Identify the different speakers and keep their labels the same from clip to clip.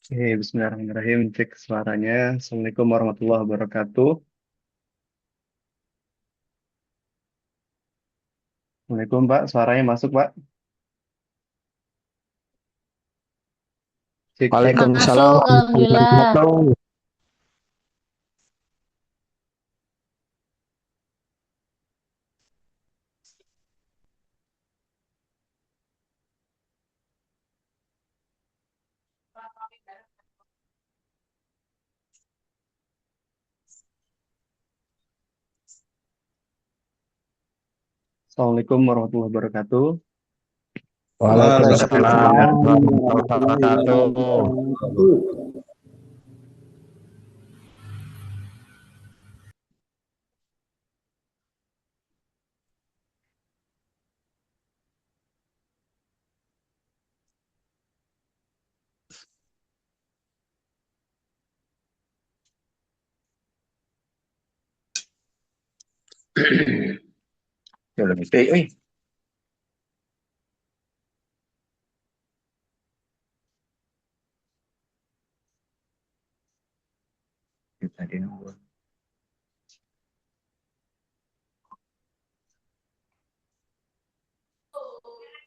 Speaker 1: Bismillahirrahmanirrahim. Cek suaranya. Assalamualaikum warahmatullahi wabarakatuh. Assalamualaikum Pak, suaranya masuk Pak. Cek cek.
Speaker 2: Waalaikumsalam
Speaker 3: Masuk,
Speaker 2: warahmatullahi
Speaker 3: alhamdulillah.
Speaker 2: wabarakatuh.
Speaker 1: Assalamualaikum warahmatullahi wabarakatuh.
Speaker 2: Waalaikumsalam
Speaker 4: Waalaikumsalam
Speaker 2: warahmatullahi
Speaker 4: warahmatullahi
Speaker 2: wabarakatuh.
Speaker 4: wabarakatuh.
Speaker 2: Ya udah mesti, tadi nunggu.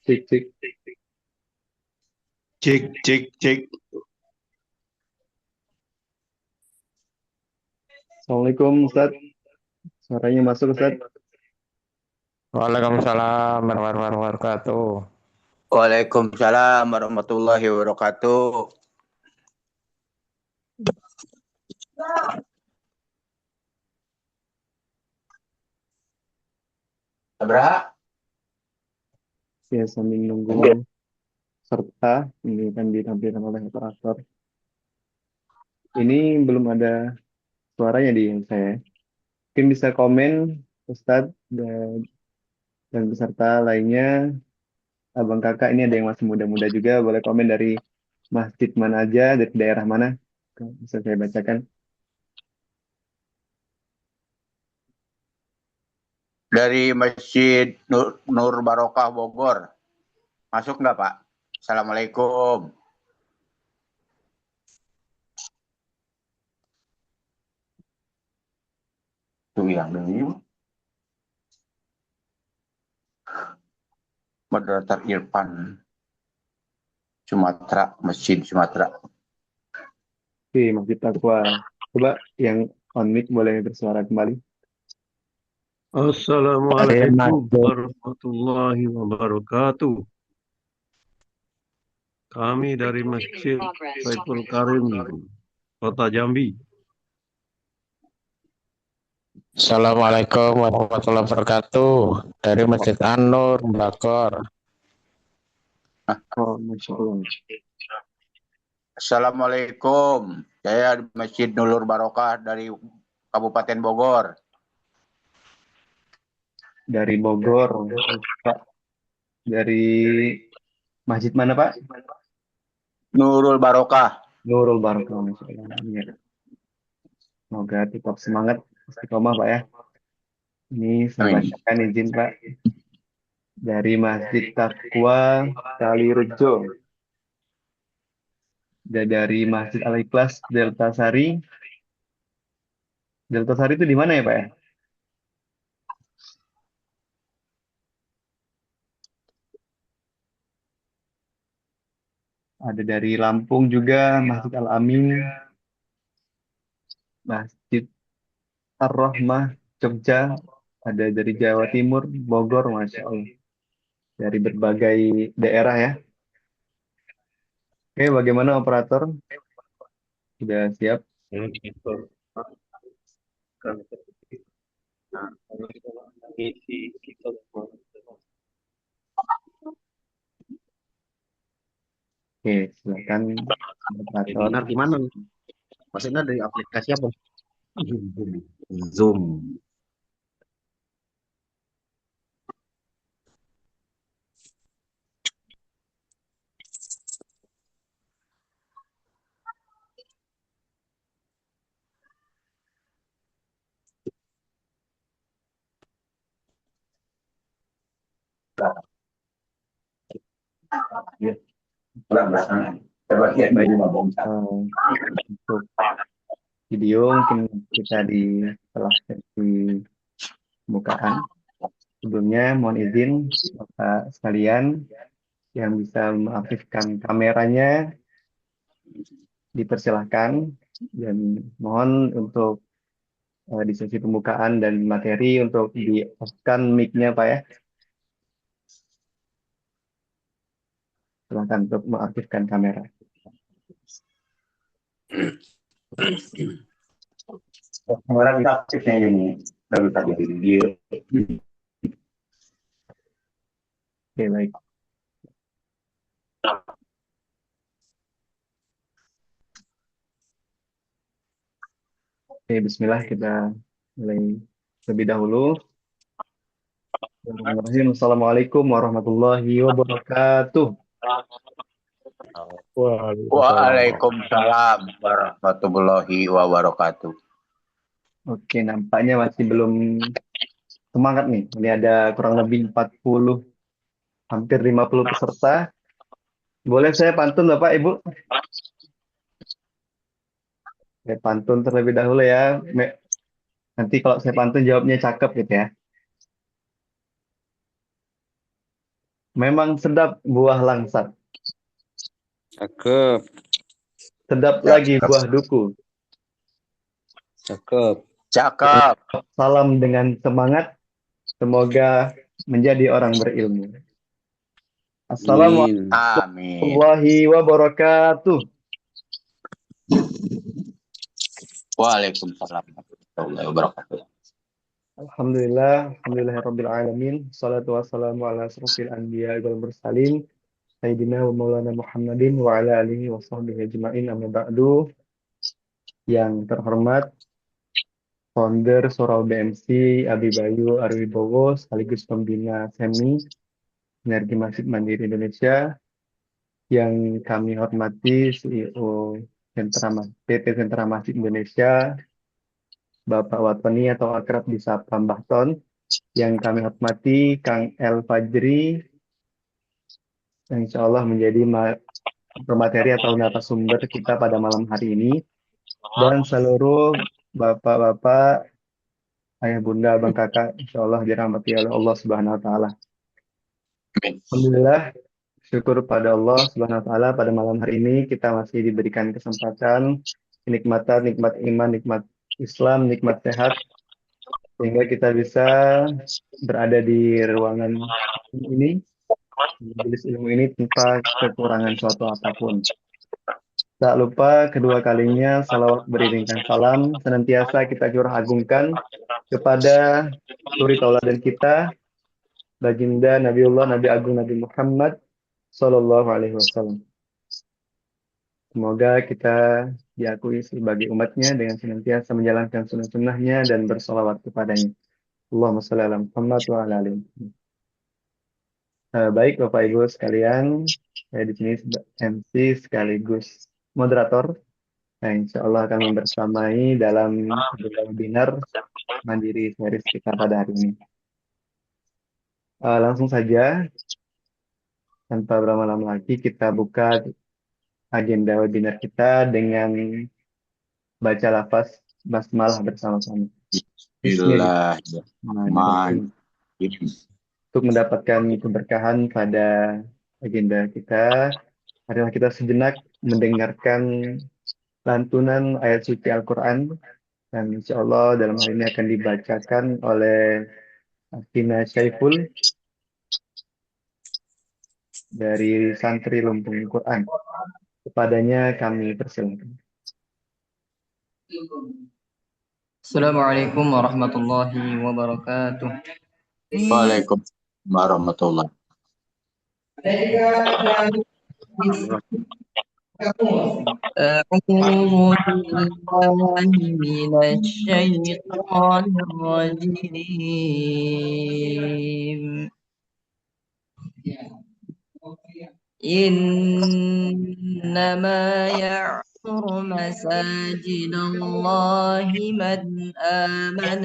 Speaker 1: Cek cek.
Speaker 4: Cek, cek, cek.
Speaker 1: Assalamualaikum Ustaz. Suaranya masuk Ustaz.
Speaker 2: Waalaikumsalam warahmatullahi wabarakatuh.
Speaker 5: Waalaikumsalam warahmatullahi wabarakatuh. Sabra,
Speaker 1: Ya sambil nunggu serta ini kan ditampilkan oleh operator. Ini belum ada suaranya di saya. Mungkin bisa komen Ustaz dan peserta lainnya. Abang kakak ini ada yang masih muda-muda juga. Boleh komen dari masjid mana aja, dari daerah mana. Bisa saya bacakan.
Speaker 5: dari Masjid Nur Barokah Bogor. Masuk nggak, Pak? Assalamualaikum. Tuh yang ini moderator Irfan Sumatera, Masjid Sumatera.
Speaker 1: Oke, Masjid Taqwa. Coba yang on mic boleh bersuara kembali.
Speaker 2: Dari
Speaker 4: Assalamualaikum
Speaker 2: masjid
Speaker 4: warahmatullahi wabarakatuh. Kami dari Masjid Saiful Karim, Kota Jambi.
Speaker 2: Assalamualaikum warahmatullahi wabarakatuh. Dari Masjid An-Nur Bogor.
Speaker 1: Oh, Masya Allah.
Speaker 5: Assalamualaikum. Saya di Masjid Nurul Barokah dari Kabupaten Bogor.
Speaker 1: Dari Bogor, Pak. Dari masjid mana, Pak?
Speaker 5: Nurul Barokah.
Speaker 1: Nurul Barakah, Masya Allah. Iya. Semoga tetap semangat. Istiqomah, Pak ya. Ini saya
Speaker 5: Amin.
Speaker 1: bacakan izin, Pak. Dari Masjid Taqwa Kalirejo. Dan dari Masjid Al-Ikhlas Delta Sari. Delta Sari itu di mana ya, Pak ya? Ada dari Lampung juga, Masjid Al-Amin, Masjid Ar-Rahmah, Jogja, ada dari Jawa Timur, Bogor, Masya Allah. Dari berbagai daerah ya. Oke, bagaimana operator? Sudah siap? Oke, silakan operator.
Speaker 4: Webinar gimana? Maksudnya dari aplikasi apa? Zoom.
Speaker 1: Ya.
Speaker 5: Belakang.
Speaker 1: Baik, untuk video mungkin kita di setelah sesi pembukaan. Sebelumnya mohon izin Bapak sekalian yang bisa mengaktifkan kameranya dipersilahkan, dan mohon untuk di sesi pembukaan dan materi untuk di-off-kan mic-nya Pak ya. Silahkan untuk mengaktifkan kamera.
Speaker 5: Kamera kita aktifnya ini. Lalu tadi video.
Speaker 1: Oke, baik. Oke, bismillah, kita mulai lebih dahulu. Bismillahirrahmanirrahim. Assalamualaikum warahmatullahi wabarakatuh.
Speaker 5: Waalaikumsalam warahmatullahi wabarakatuh.
Speaker 1: Oke, nampaknya masih belum semangat nih. Ini ada kurang lebih 40, hampir 50 peserta. Boleh saya pantun Bapak Ibu? Saya pantun terlebih dahulu ya. Nanti kalau saya pantun jawabnya cakep gitu ya. Memang sedap buah langsat,
Speaker 2: Cakep,
Speaker 1: sedap lagi buah duku.
Speaker 2: cakep.
Speaker 5: Cakep.
Speaker 1: Salam dengan semangat, semoga menjadi orang berilmu. Assalamualaikum
Speaker 2: Amin.
Speaker 5: Amin.
Speaker 1: warahmatullahi wabarakatuh.
Speaker 5: Waalaikumsalam warahmatullahi wabarakatuh.
Speaker 1: Alhamdulillahirabbil alamin. Shalatu wassalamu ala asrofil anbiya wal mursalin. Sayyidina wa maulana Muhammadin wa ala alihi wa sahbihi ajma'in, amma ba'du. Yang terhormat founder Surau BMC Abi Bayu Arwibowo sekaligus pembina SEMI Sinergi Masjid Mandiri Indonesia, yang kami hormati CEO PT Sentra Masjid Indonesia Bapak Watoni atau akrab disapa Mbah Ton, yang kami hormati Kang El Fajri yang insya Allah menjadi pemateri atau narasumber kita pada malam hari ini, dan seluruh bapak-bapak, ayah bunda, abang kakak, insya Allah dirahmati oleh Allah Subhanahu Wa Taala. Alhamdulillah, syukur pada Allah Subhanahu Wa Taala, pada malam hari ini kita masih diberikan kesempatan, kenikmatan, nikmat iman, nikmat Islam, nikmat sehat, sehingga kita bisa berada di ruangan ini, majelis ilmu ini tanpa kekurangan suatu apapun. Tak lupa kedua kalinya salawat beriringkan salam senantiasa kita curah agungkan kepada suri tauladan kita, baginda Nabiullah Nabi Agung Nabi Muhammad Sallallahu Alaihi Wasallam. Semoga kita diakui sebagai umatnya dengan senantiasa menjalankan sunnah-sunnahnya dan bersalawat kepadanya. Allahumma shalli ala Muhammad wa ala ali Muhammad. Baik Bapak Ibu sekalian, saya di sini MC sekaligus moderator. Nah, insya Allah akan membersamai dalam webinar Mandiri Series kita pada hari ini. Langsung saja, tanpa berlama-lama lagi, kita buka agenda webinar kita dengan baca lafaz basmalah bersama-sama.
Speaker 5: Bismillahirrahmanirrahim.
Speaker 1: Untuk mendapatkan keberkahan pada agenda kita, marilah kita sejenak mendengarkan lantunan ayat suci Al-Quran, dan insya Allah dalam hal ini akan dibacakan oleh Atina Syaiful dari santri Lumbung Quran. Kepadanya kami persilakan.
Speaker 3: Assalamualaikum warahmatullahi wabarakatuh.
Speaker 5: Waalaikumsalam warahmatullahi
Speaker 3: أعوذ بالله من الشيطان الرجيم. إنما يعمر مساجد الله من آمن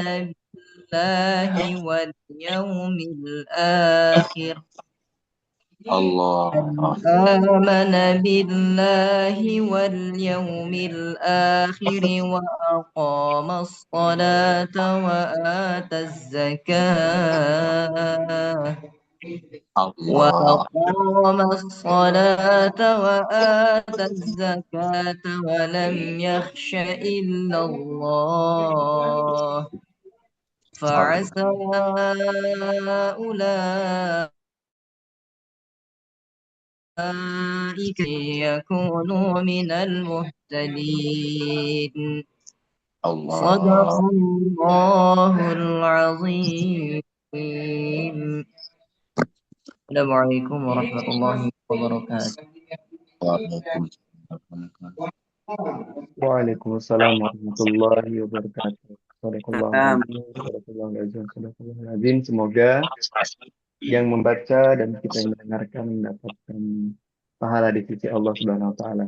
Speaker 3: بالله واليوم الآخر
Speaker 5: Allah.
Speaker 3: آمن بالله واليوم الآخر وأقام الصلاة وآتى الزكاة
Speaker 5: Allah.
Speaker 3: ولم يخش إلا الله فعسى أولئك أن يكونوا من المهتدين صدق
Speaker 5: Allah.
Speaker 3: الله العظيم. السلام عليكم ورحمة الله وبركاته.
Speaker 5: Waalaikumsalam.
Speaker 1: Waalaikumsalam warahmatullahi wabarakatuh. Sadaqallahul
Speaker 6: Nah,
Speaker 1: azim, sadaqallahul azim, sadaqallahul azim. Semoga yang membaca dan kita yang mendengarkan mendapatkan pahala di sisi Allah Subhanahu wa taala.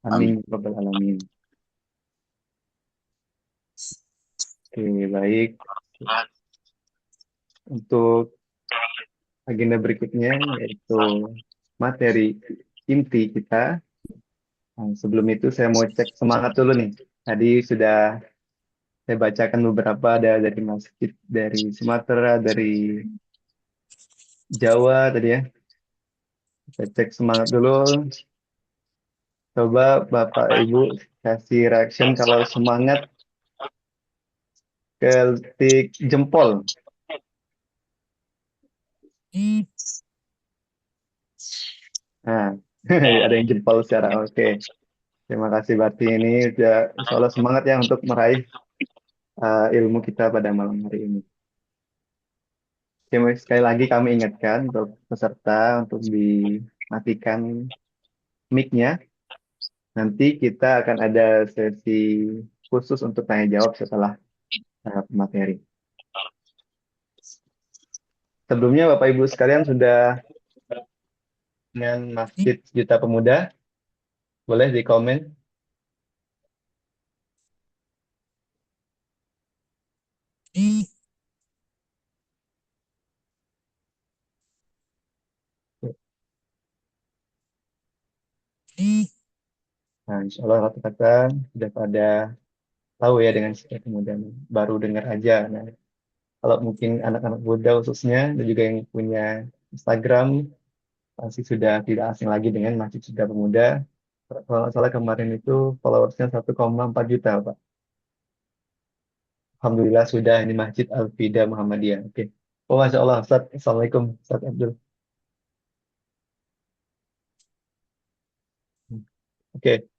Speaker 5: Amin.
Speaker 1: Amin ya rabbal alamin. Oke, baik. Untuk agenda berikutnya yaitu materi inti kita. Nah, sebelum itu saya mau cek semangat dulu nih. Tadi sudah saya bacakan beberapa, ada dari masjid dari Sumatera, dari Jawa tadi ya. Kita cek semangat dulu. Coba Bapak Ibu kasih reaction kalau semangat, ketik jempol. Nah, ada yang jempol secara oke. Terima kasih berarti ini udah insya Allah semangat ya untuk meraih ilmu kita pada malam hari ini. Oke, sekali lagi kami ingatkan untuk peserta untuk dimatikan mic-nya. Nanti kita akan ada sesi khusus untuk tanya jawab setelah materi. Sebelumnya Bapak Ibu sekalian sudah dengan Masjid Juta Pemuda, boleh di komen. Nah, insya Allah rata-rata sudah pada tahu ya dengan Juta Pemuda. Baru dengar aja. Nah, kalau mungkin anak-anak muda khususnya dan juga yang punya Instagram, pasti sudah tidak asing lagi dengan Masjid Juta Pemuda. Kalau nggak salah kemarin itu followersnya 1,4 juta, Pak. Alhamdulillah sudah ini Masjid Al-Fida Muhammadiyah. Oke. Oh, Masya Allah, Ustaz. Assalamualaikum, Ustaz Abdul. Oke,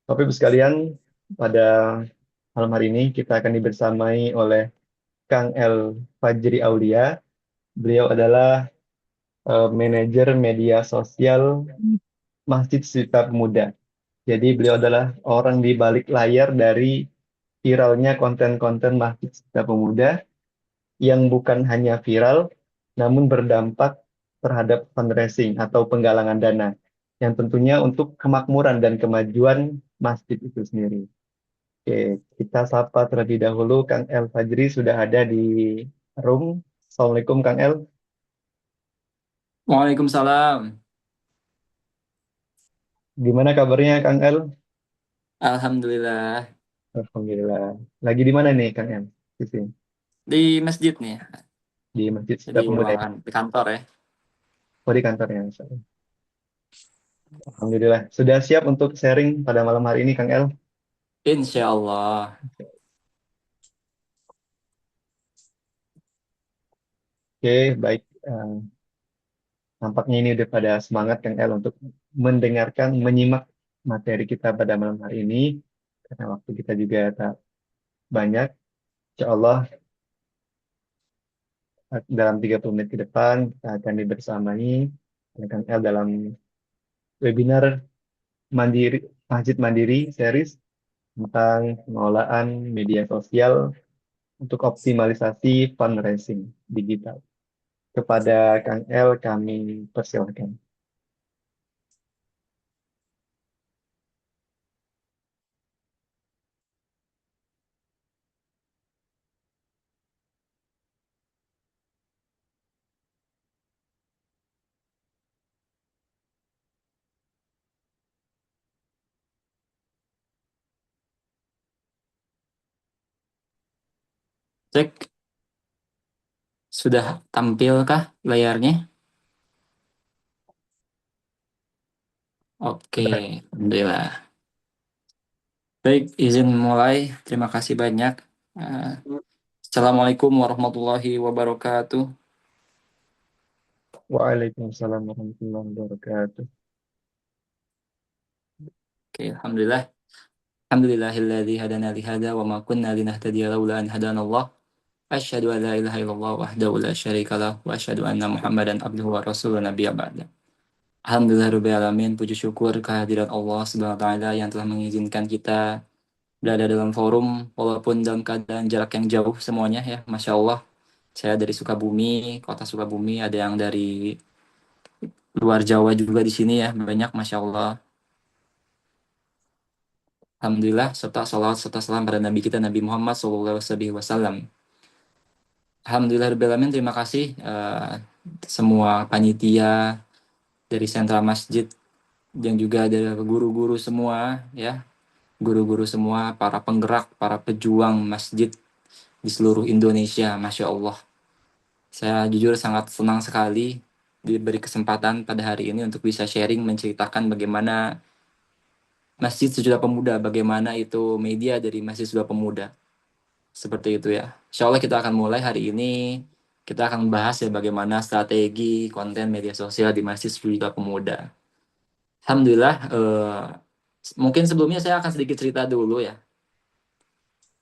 Speaker 1: Bapak Ibu sekalian, pada malam hari ini kita akan dibersamai oleh Kang El Fajri Aulia. Beliau adalah manajer media sosial Masjid Sita Pemuda. Jadi beliau adalah orang di balik layar dari viralnya konten-konten Masjid Sita Pemuda yang bukan hanya viral, namun berdampak terhadap fundraising atau penggalangan dana, yang tentunya untuk kemakmuran dan kemajuan masjid itu sendiri. Oke, kita sapa terlebih dahulu Kang El Fajri sudah ada di room. Assalamualaikum Kang El.
Speaker 6: Waalaikumsalam.
Speaker 1: Gimana kabarnya Kang El?
Speaker 6: Alhamdulillah.
Speaker 1: Alhamdulillah. Lagi di mana nih Kang El? Di sini.
Speaker 6: Di masjid nih,
Speaker 1: Di Masjid Sita
Speaker 6: di
Speaker 1: Pemuda ya?
Speaker 6: ruangan di kantor ya.
Speaker 1: Oh, di kantornya. Alhamdulillah. Sudah siap untuk sharing pada malam hari ini Kang El?
Speaker 6: Insya Allah.
Speaker 1: Oke, baik. Nampaknya ini udah pada semangat Kang El untuk mendengarkan, menyimak materi kita pada malam hari ini. Karena waktu kita juga tak banyak. Insya Allah dalam 30 menit ke depan kita akan dibersamai oleh Kang El dalam webinar Mandiri, Masjid Mandiri series tentang pengelolaan media sosial untuk optimalisasi fundraising digital. Kepada Kang El kami persilahkan.
Speaker 6: Cek, sudah tampilkah layarnya? Oke, alhamdulillah. Baik, izin mulai. Terima kasih banyak. Eh, Assalamualaikum warahmatullahi wabarakatuh.
Speaker 1: Waalaikumsalam warahmatullahi wabarakatuh.
Speaker 6: Oke, alhamdulillah. Alhamdulillahilladzi hadana li hada wa ma kunna linahtadiya laula an hadanallah. Asyhadu an la ilaha illallah wahdahu la syarika lah wa asyhadu anna Muhammadan abduhu wa rasuluhu nabiyya ba'da. Alhamdulillahirabbil alamin, puji syukur kehadiran Allah Subhanahu wa taala yang telah mengizinkan kita berada dalam forum walaupun dalam keadaan jarak yang jauh semuanya ya. Masya Allah. Saya dari Sukabumi, kota Sukabumi, ada yang dari luar Jawa juga di sini ya, banyak Masya Allah. Alhamdulillah, serta salawat serta salam pada Nabi kita Nabi Muhammad SAW. Alhamdulillah, terima kasih semua panitia dari sentra masjid dan juga dari guru-guru semua ya, guru-guru semua, para penggerak, para pejuang masjid di seluruh Indonesia, Masya Allah. Saya jujur sangat senang sekali diberi kesempatan pada hari ini untuk bisa sharing menceritakan bagaimana Masjid Sejuta Pemuda, bagaimana itu media dari Masjid Sejuta Pemuda. Seperti itu ya. Insya Allah kita akan mulai hari ini. Kita akan membahas ya bagaimana strategi konten media sosial di Masjid Sejuta Pemuda. Alhamdulillah, mungkin sebelumnya saya akan sedikit cerita dulu ya.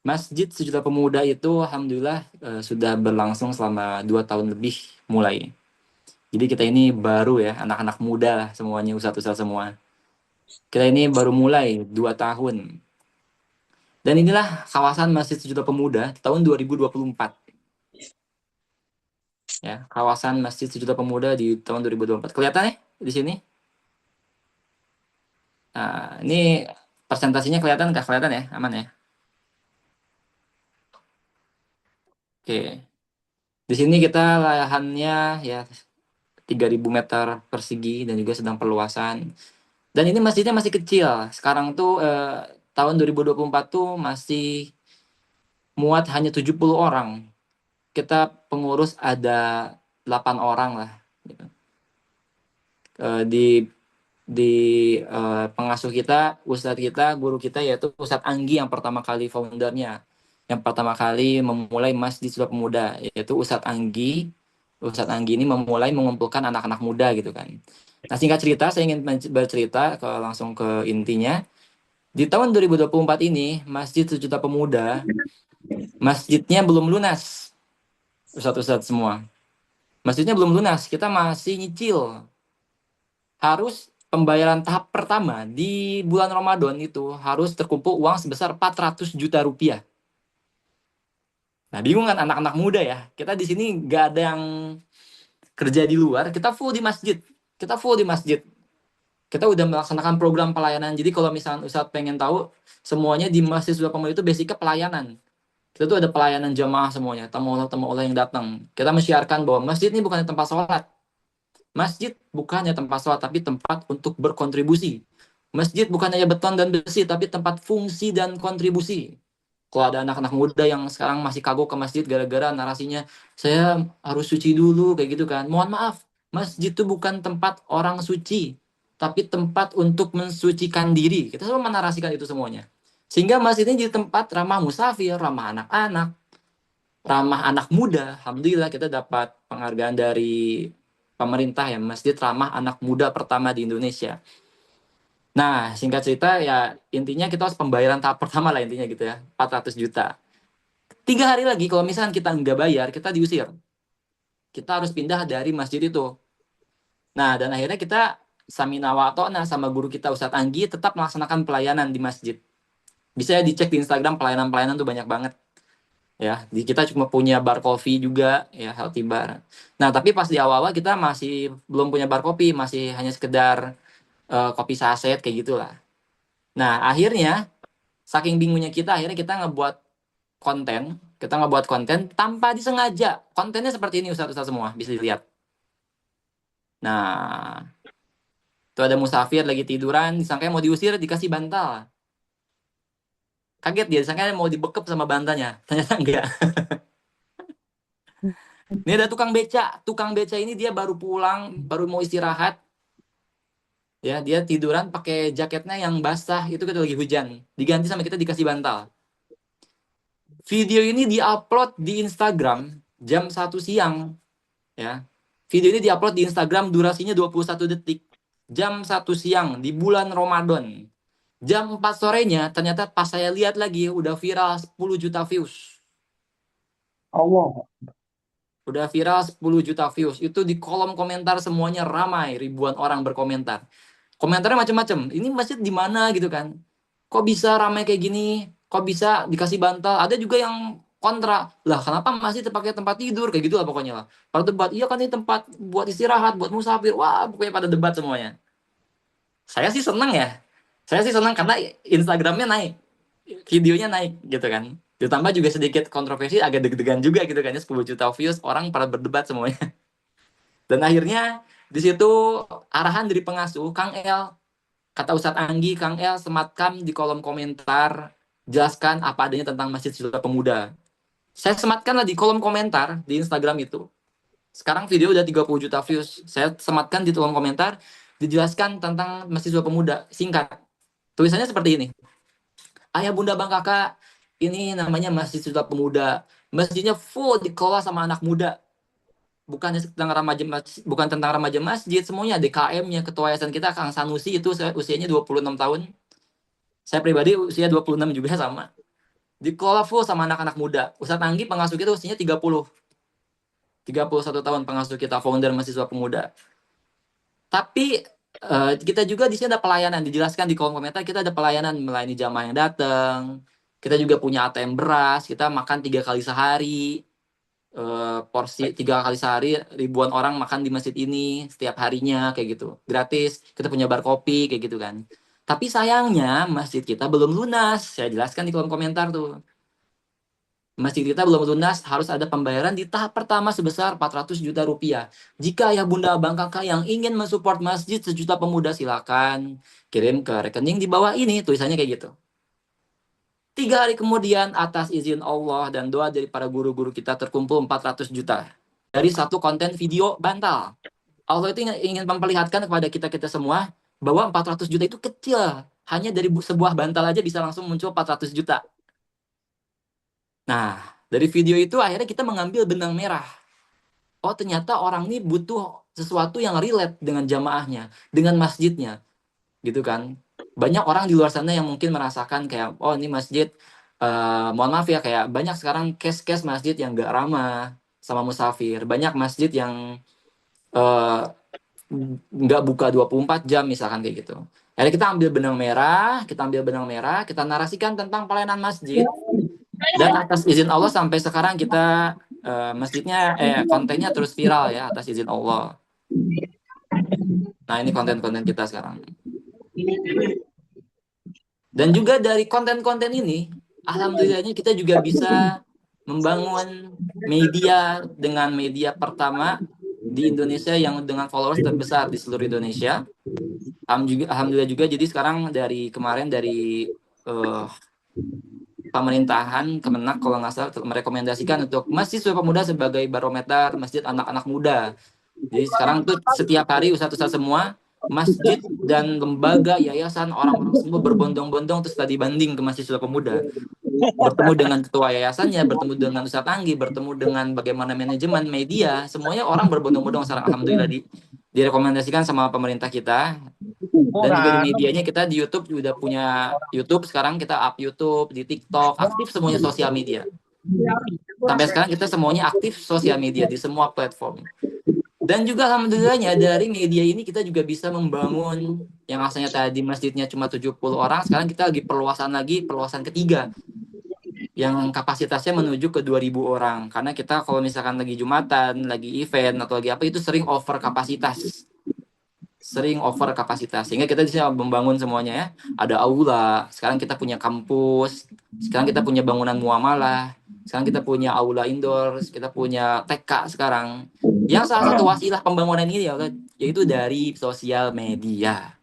Speaker 6: Masjid Sejuta Pemuda itu alhamdulillah sudah berlangsung selama 2 tahun lebih mulai. Jadi kita ini baru ya, anak-anak muda lah semuanya, ustadz-ustadz semua. Kita ini baru mulai 2 tahun. Dan inilah kawasan Masjid Sejuta Pemuda tahun 2024. Ya, kawasan Masjid Sejuta Pemuda di tahun 2024. Kelihatan ya di sini? Nah, ini presentasinya kelihatan nggak? Kelihatan ya? Aman ya? Oke. Di sini kita lahannya ya 3.000 meter persegi dan juga sedang perluasan. Dan ini masjidnya masih kecil. Sekarang tuh tahun 2024 tuh masih muat hanya 70 orang. Kita pengurus ada 8 orang lah. Gitu. Di pengasuh kita, ustadz kita, guru kita yaitu Ustadz Anggi yang pertama kali foundernya. Yang pertama kali memulai Masjid Sejuta Pemuda yaitu Ustadz Anggi. Ustadz Anggi ini memulai mengumpulkan anak-anak muda gitu kan. Nah, singkat cerita, saya ingin bercerita langsung ke intinya. Di tahun 2024 ini, Masjid Sejuta Pemuda, masjidnya belum lunas. Ustadz-ustadz semua. Masjidnya belum lunas, kita masih nyicil. Harus pembayaran tahap pertama di bulan Ramadan itu harus terkumpul uang sebesar 400 juta rupiah. Nah, bingung kan anak-anak muda ya. Kita di sini nggak ada yang kerja di luar, kita full di masjid. Kita full di masjid. Kita udah melaksanakan program pelayanan. Jadi kalau misalnya Ustadz pengen tahu, semuanya di Masjid Sejuta Pemuda itu basicnya pelayanan. Kita tuh ada pelayanan jamaah semuanya, tamu-tamu yang datang. Kita menyiarkan bahwa masjid ini bukan tempat sholat. Masjid bukannya tempat sholat, tapi tempat untuk berkontribusi. Masjid bukan hanya beton dan besi, tapi tempat fungsi dan kontribusi. Kalau ada anak-anak muda yang sekarang masih kagok ke masjid gara-gara narasinya, saya harus suci dulu, kayak gitu kan. Mohon maaf, masjid itu bukan tempat orang suci, tapi tempat untuk mensucikan diri. Kita selalu menarasikan itu semuanya. Sehingga masjid ini jadi tempat ramah musafir, ramah anak-anak, ramah anak muda. Alhamdulillah kita dapat penghargaan dari pemerintah ya, masjid ramah anak muda pertama di Indonesia. Nah, singkat cerita ya intinya kita harus pembayaran tahap pertama lah intinya gitu ya, 400 juta. 3 hari lagi kalau misalkan kita nggak bayar, kita diusir. Kita harus pindah dari masjid itu. Nah, dan akhirnya kita Samina wa Ta'na sama guru kita Ustadz Anggi tetap melaksanakan pelayanan di masjid. Bisa ya dicek di Instagram, pelayanan-pelayanan tuh banyak banget. Ya, kita cuma punya bar kopi juga ya, healthy bar. Nah, tapi pas di awal-awal kita masih belum punya bar kopi, masih hanya sekedar kopi saset kayak gitulah. Nah, akhirnya saking bingungnya kita, akhirnya kita ngebuat konten tanpa disengaja. Kontennya seperti ini Ustaz-ustaz semua, bisa dilihat. Nah, itu ada musafir lagi tiduran, disangka mau diusir, dikasih bantal. Kaget dia, disangka mau dibekep sama bantalnya. Ternyata enggak. Ini ada tukang beca. Tukang beca ini dia baru pulang, baru mau istirahat. Ya, dia tiduran pakai jaketnya yang basah. Itu kita lagi hujan. Diganti sama kita dikasih bantal. Video ini diupload di Instagram jam 1 siang. Ya. Video ini diupload di Instagram durasinya 21 detik. Jam 1 siang di bulan Ramadan. Jam 4 sorenya ternyata pas saya lihat lagi udah viral 10 juta views.
Speaker 7: Allah.
Speaker 6: Udah viral 10 juta views. Itu di kolom komentar semuanya ramai, ribuan orang berkomentar. Komentarnya macam-macam. Ini masjid di mana gitu kan? Kok bisa ramai kayak gini? Kok bisa dikasih bantal? Ada juga yang kontra. Lah, kenapa masjid pakai tempat tidur? Kayak gitu lah pokoknya lah. Pada debat, iya kan ini tempat buat istirahat, buat musafir. Wah, pokoknya pada debat semuanya. Saya sih seneng ya. Saya sih seneng karena Instagramnya naik. Videonya naik gitu kan. Ditambah juga sedikit kontroversi, agak deg-degan juga gitu kan. 10 juta views, orang pada berdebat semuanya. Dan akhirnya di situ arahan dari pengasuh, Kang El, kata Ustadz Anggi, Kang El sematkan di kolom komentar, jelaskan apa adanya tentang Masjid Sutra Pemuda. Saya sematkanlah di kolom komentar di Instagram itu. Sekarang video udah 30 juta views. Saya sematkan di kolom komentar, dijelaskan tentang Masjid Sutra Pemuda. Singkat. Tulisannya seperti ini. Ayah bunda bang kakak, ini namanya Masjid Sutra Pemuda. Masjidnya full dikelola sama anak muda. Bukan tentang remaja masjid, semuanya DKM-nya, ketua yayasan kita Kang Sanusi itu usianya 26 tahun. Saya pribadi usia 26 juga sama. Dikelola full sama anak-anak muda. Ustadz Anggi pengasuh kita usianya 31 tahun pengasuh kita, founder mahasiswa pemuda. Tapi kita juga di sini ada pelayanan, dijelaskan di kolom komentar, kita ada pelayanan melayani jamaah yang datang. Kita juga punya ATM beras, kita makan 3 kali sehari. Porsi 3 kali sehari, ribuan orang makan di masjid ini setiap harinya kayak gitu, gratis. Kita punya bar kopi kayak gitu kan. Tapi sayangnya masjid kita belum lunas. Saya jelaskan di kolom komentar tuh. Masjid kita belum lunas, harus ada pembayaran di tahap pertama sebesar 400 juta rupiah. Jika ayah bunda abang kakak yang ingin mensupport masjid sejuta pemuda, silakan kirim ke rekening di bawah ini, tulisannya kayak gitu. 3 hari kemudian, atas izin Allah dan doa dari para guru-guru kita, terkumpul 400 juta dari satu konten video bantal. Allah itu ingin memperlihatkan kepada kita semua bahwa 400 juta itu kecil. Hanya dari sebuah bantal aja bisa langsung muncul 400 juta. Nah, dari video itu akhirnya kita mengambil benang merah. Oh, ternyata orang ini butuh sesuatu yang relate dengan jamaahnya, dengan masjidnya. Gitu kan. Banyak orang di luar sana yang mungkin merasakan kayak, oh ini masjid, mohon maaf ya, kayak banyak sekarang case-case masjid yang gak ramah sama musafir. Banyak masjid yang nggak buka 24 jam misalkan kayak gitu. Jadi kita ambil benang merah, kita narasikan tentang pelayanan masjid. Dan atas izin Allah sampai sekarang kita masjidnya kontennya terus viral ya, atas izin Allah. Nah, ini konten-konten kita sekarang. Dan juga dari konten-konten ini, alhamdulillahnya kita juga bisa membangun media dengan media pertama di Indonesia yang dengan followers terbesar di seluruh Indonesia. Alhamdulillah juga, jadi sekarang dari kemarin dari pemerintahan Kemenak kalau nggak salah merekomendasikan untuk Masjid Sutra Pemuda sebagai barometer masjid anak-anak muda. Jadi sekarang tuh setiap hari ustadz-ustadz semua, masjid dan lembaga, yayasan, orang-orang semua berbondong-bondong terus tadi banding ke Masjid Sutra Pemuda. Bertemu dengan ketua yayasannya, bertemu dengan Ustadz Anggi, bertemu dengan bagaimana manajemen media, semuanya orang berbondong-bondong sekarang alhamdulillah direkomendasikan sama pemerintah kita. Dan juga di medianya kita di YouTube udah punya YouTube, sekarang kita up YouTube, di TikTok, aktif semuanya sosial media. Sampai sekarang kita semuanya aktif sosial media di semua platform. Dan juga alhamdulillahnya dari media ini kita juga bisa membangun yang asalnya tadi masjidnya cuma 70 orang, sekarang kita lagi perluasan ketiga yang kapasitasnya menuju ke 2.000 orang. Karena kita kalau misalkan lagi Jumatan, lagi event atau lagi apa itu sering over kapasitas. Sehingga kita bisa membangun semuanya ya. Ada aula, sekarang kita punya kampus, sekarang kita punya bangunan muamalah, sekarang kita punya aula indoor, kita punya TK sekarang. Yang salah satu wasilah pembangunan ini yaitu dari sosial media.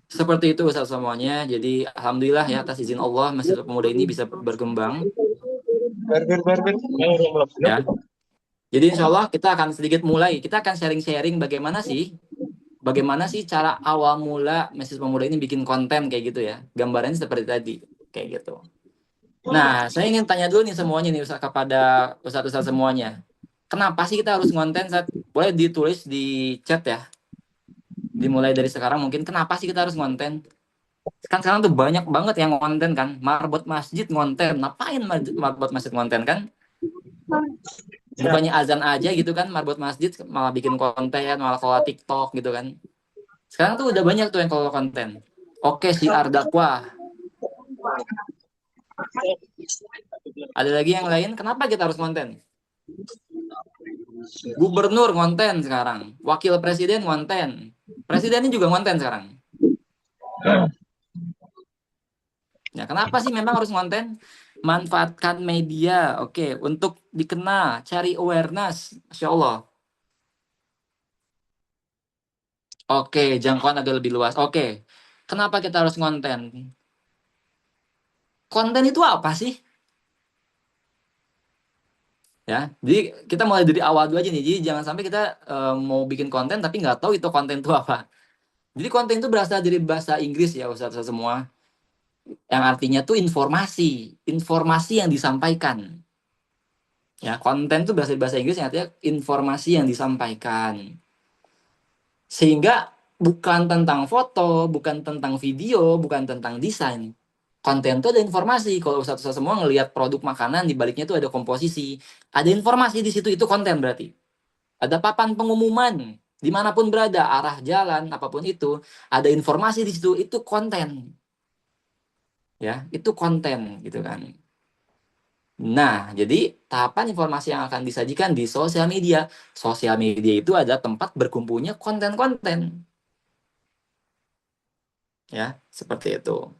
Speaker 6: Seperti itu Ustaz semuanya. Jadi alhamdulillah ya atas izin Allah Masjid Pemuda ini bisa berkembang. Ya. Jadi insya Allah kita akan sedikit mulai, kita akan sharing-sharing bagaimana sih cara awal mula mahasiswa muda ini bikin konten kayak gitu ya. Gambarannya seperti tadi, kayak gitu. Nah, saya ingin tanya dulu nih semuanya nih Ustaz, kepada Ustaz-Ustaz semuanya. Kenapa sih kita harus konten? Boleh ditulis di chat ya. Dimulai dari sekarang mungkin, kenapa sih kita harus konten? Kan sekarang tuh banyak banget yang konten kan. Marbot masjid konten. Ngapain marbot masjid konten kan? Bukannya azan aja gitu kan, marbot masjid malah bikin konten, malah kalau TikTok gitu kan. Sekarang tuh udah banyak tuh yang kalau konten. Oke, siar dakwah. Ada lagi yang lain, kenapa kita harus konten? Gubernur konten sekarang, wakil presiden konten, presidennya juga konten sekarang. Ya, kenapa sih memang harus konten? Manfaatkan media, oke, untuk dikenal, cari awareness, Masya Allah. Oke, jangkauan agak lebih luas. Oke, kenapa kita harus konten? Konten itu apa sih? Ya, jadi kita mulai dari awal dulu aja nih. Jadi jangan sampai kita mau bikin konten tapi nggak tahu itu konten itu apa. Jadi konten itu berasal dari bahasa Inggris ya Ustaz semua. Yang artinya tuh informasi yang disampaikan. Ya, konten itu berasal dari bahasa Inggris yang artinya informasi yang disampaikan. Sehingga bukan tentang foto, bukan tentang video, bukan tentang desain. Konten itu ada informasi. Kalau Ustaz semua ngelihat produk makanan, di baliknya itu ada komposisi. Ada informasi di situ, itu konten berarti. Ada papan pengumuman, dimanapun berada, arah jalan, apapun itu, ada informasi di situ, itu konten. Ya, itu konten gitu kan. Nah, jadi tahapan informasi yang akan disajikan di sosial media. Sosial media itu adalah tempat berkumpulnya konten-konten. Ya, seperti itu.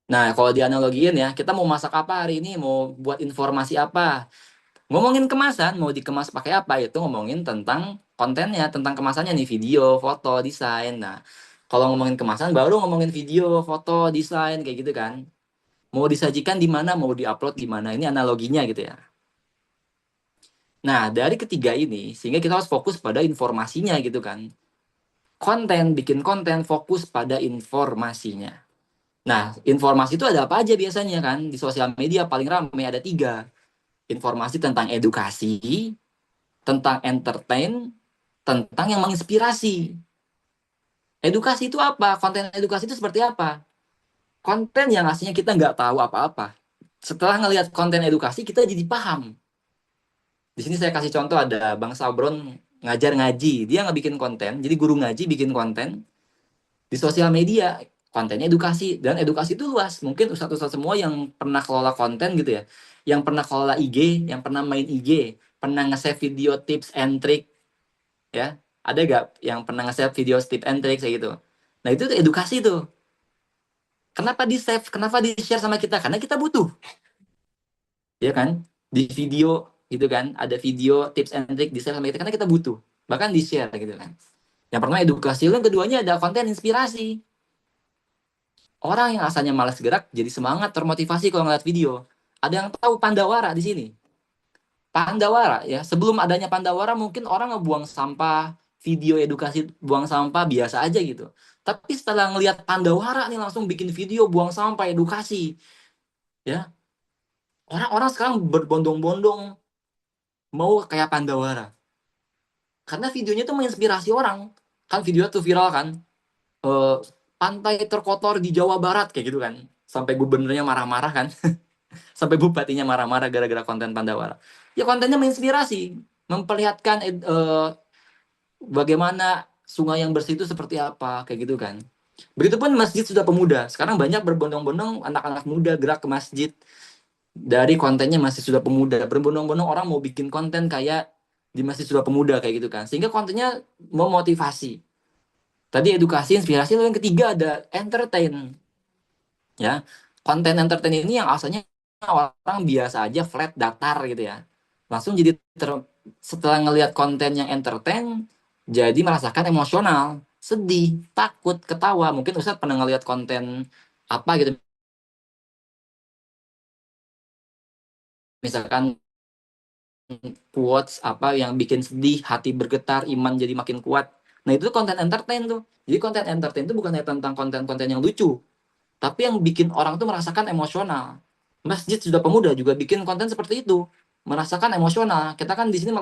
Speaker 6: Nah, kalau dianalogiin ya, kita mau masak apa hari ini, mau buat informasi apa. Ngomongin kemasan, mau dikemas pakai apa, itu ngomongin tentang kontennya, tentang kemasannya nih, video, foto, desain. Nah, kalau ngomongin kemasan, baru ngomongin video, foto, desain, kayak gitu kan. Mau disajikan di mana, mau diupload di mana, ini analoginya gitu ya. Nah, dari ketiga ini, sehingga kita harus fokus pada informasinya gitu kan. Bikin konten, fokus pada informasinya. Nah, informasi itu ada apa aja biasanya kan? Di sosial media paling ramai ada 3. Informasi tentang edukasi, tentang entertain, tentang yang menginspirasi. Edukasi itu apa? Konten edukasi itu seperti apa? Konten yang aslinya kita nggak tahu apa-apa. Setelah ngelihat konten edukasi, kita jadi paham. Di sini saya kasih contoh, ada Bang Sabron ngajar ngaji. Dia nggak bikin konten, jadi guru ngaji bikin konten di sosial media. Kontennya edukasi, dan edukasi itu luas. Mungkin ustadz-ustadz semua yang pernah kelola konten gitu ya, yang pernah kelola IG, yang pernah main IG, pernah nge-save video tips and trick, ya, ada gak yang pernah nge-save video tips and trick kayak gitu? Nah, itu tuh edukasi tuh. Kenapa di-save, kenapa di-share sama kita? Karena kita butuh, ya kan? Di video gitu kan, ada video tips and trick di-share sama kita karena kita butuh, bahkan di-share gitu kan. Yang pertama edukasi, yang keduanya ada konten inspirasi. Orang yang asalnya malas gerak jadi semangat, termotivasi kalau ngeliat video. Ada yang tahu Pandawara di sini? Pandawara ya, sebelum adanya Pandawara mungkin orang ngebuang sampah, video edukasi buang sampah biasa aja gitu. Tapi setelah ngelihat Pandawara nih langsung bikin video buang sampah edukasi. Ya. Orang-orang sekarang berbondong-bondong mau kayak Pandawara. Karena videonya tuh menginspirasi orang. Kan video tuh viral kan. Eh, pantai terkotor di Jawa Barat kayak gitu kan. Sampai gubernurnya marah-marah kan. Sampai bupatinya marah-marah gara-gara konten Pandawara. Ya kontennya menginspirasi, memperlihatkan bagaimana sungai yang bersih itu seperti apa, kayak gitu kan. Begitupun masjid sudah pemuda. Sekarang banyak berbondong-bondong anak-anak muda gerak ke masjid dari kontennya masih sudah pemuda. Berbondong-bondong orang mau bikin konten kayak di masjid sudah pemuda kayak gitu kan. Sehingga kontennya memotivasi. Tadi edukasi, inspirasi, lalu yang ketiga ada entertain. Ya, konten entertain ini yang asalnya orang biasa aja flat datar gitu ya, langsung jadi setelah ngelihat konten yang entertain jadi merasakan emosional, sedih, takut, ketawa. Mungkin Ustadz pernah ngelihat konten apa gitu misalkan quotes apa yang bikin sedih, hati bergetar, iman jadi makin kuat. Nah itu konten entertain tuh. Jadi konten entertain itu bukan hanya tentang konten-konten yang lucu, tapi yang bikin orang tuh merasakan emosional. Masjid Sudah Pemuda juga bikin konten seperti itu, merasakan emosional. Kita kan di sini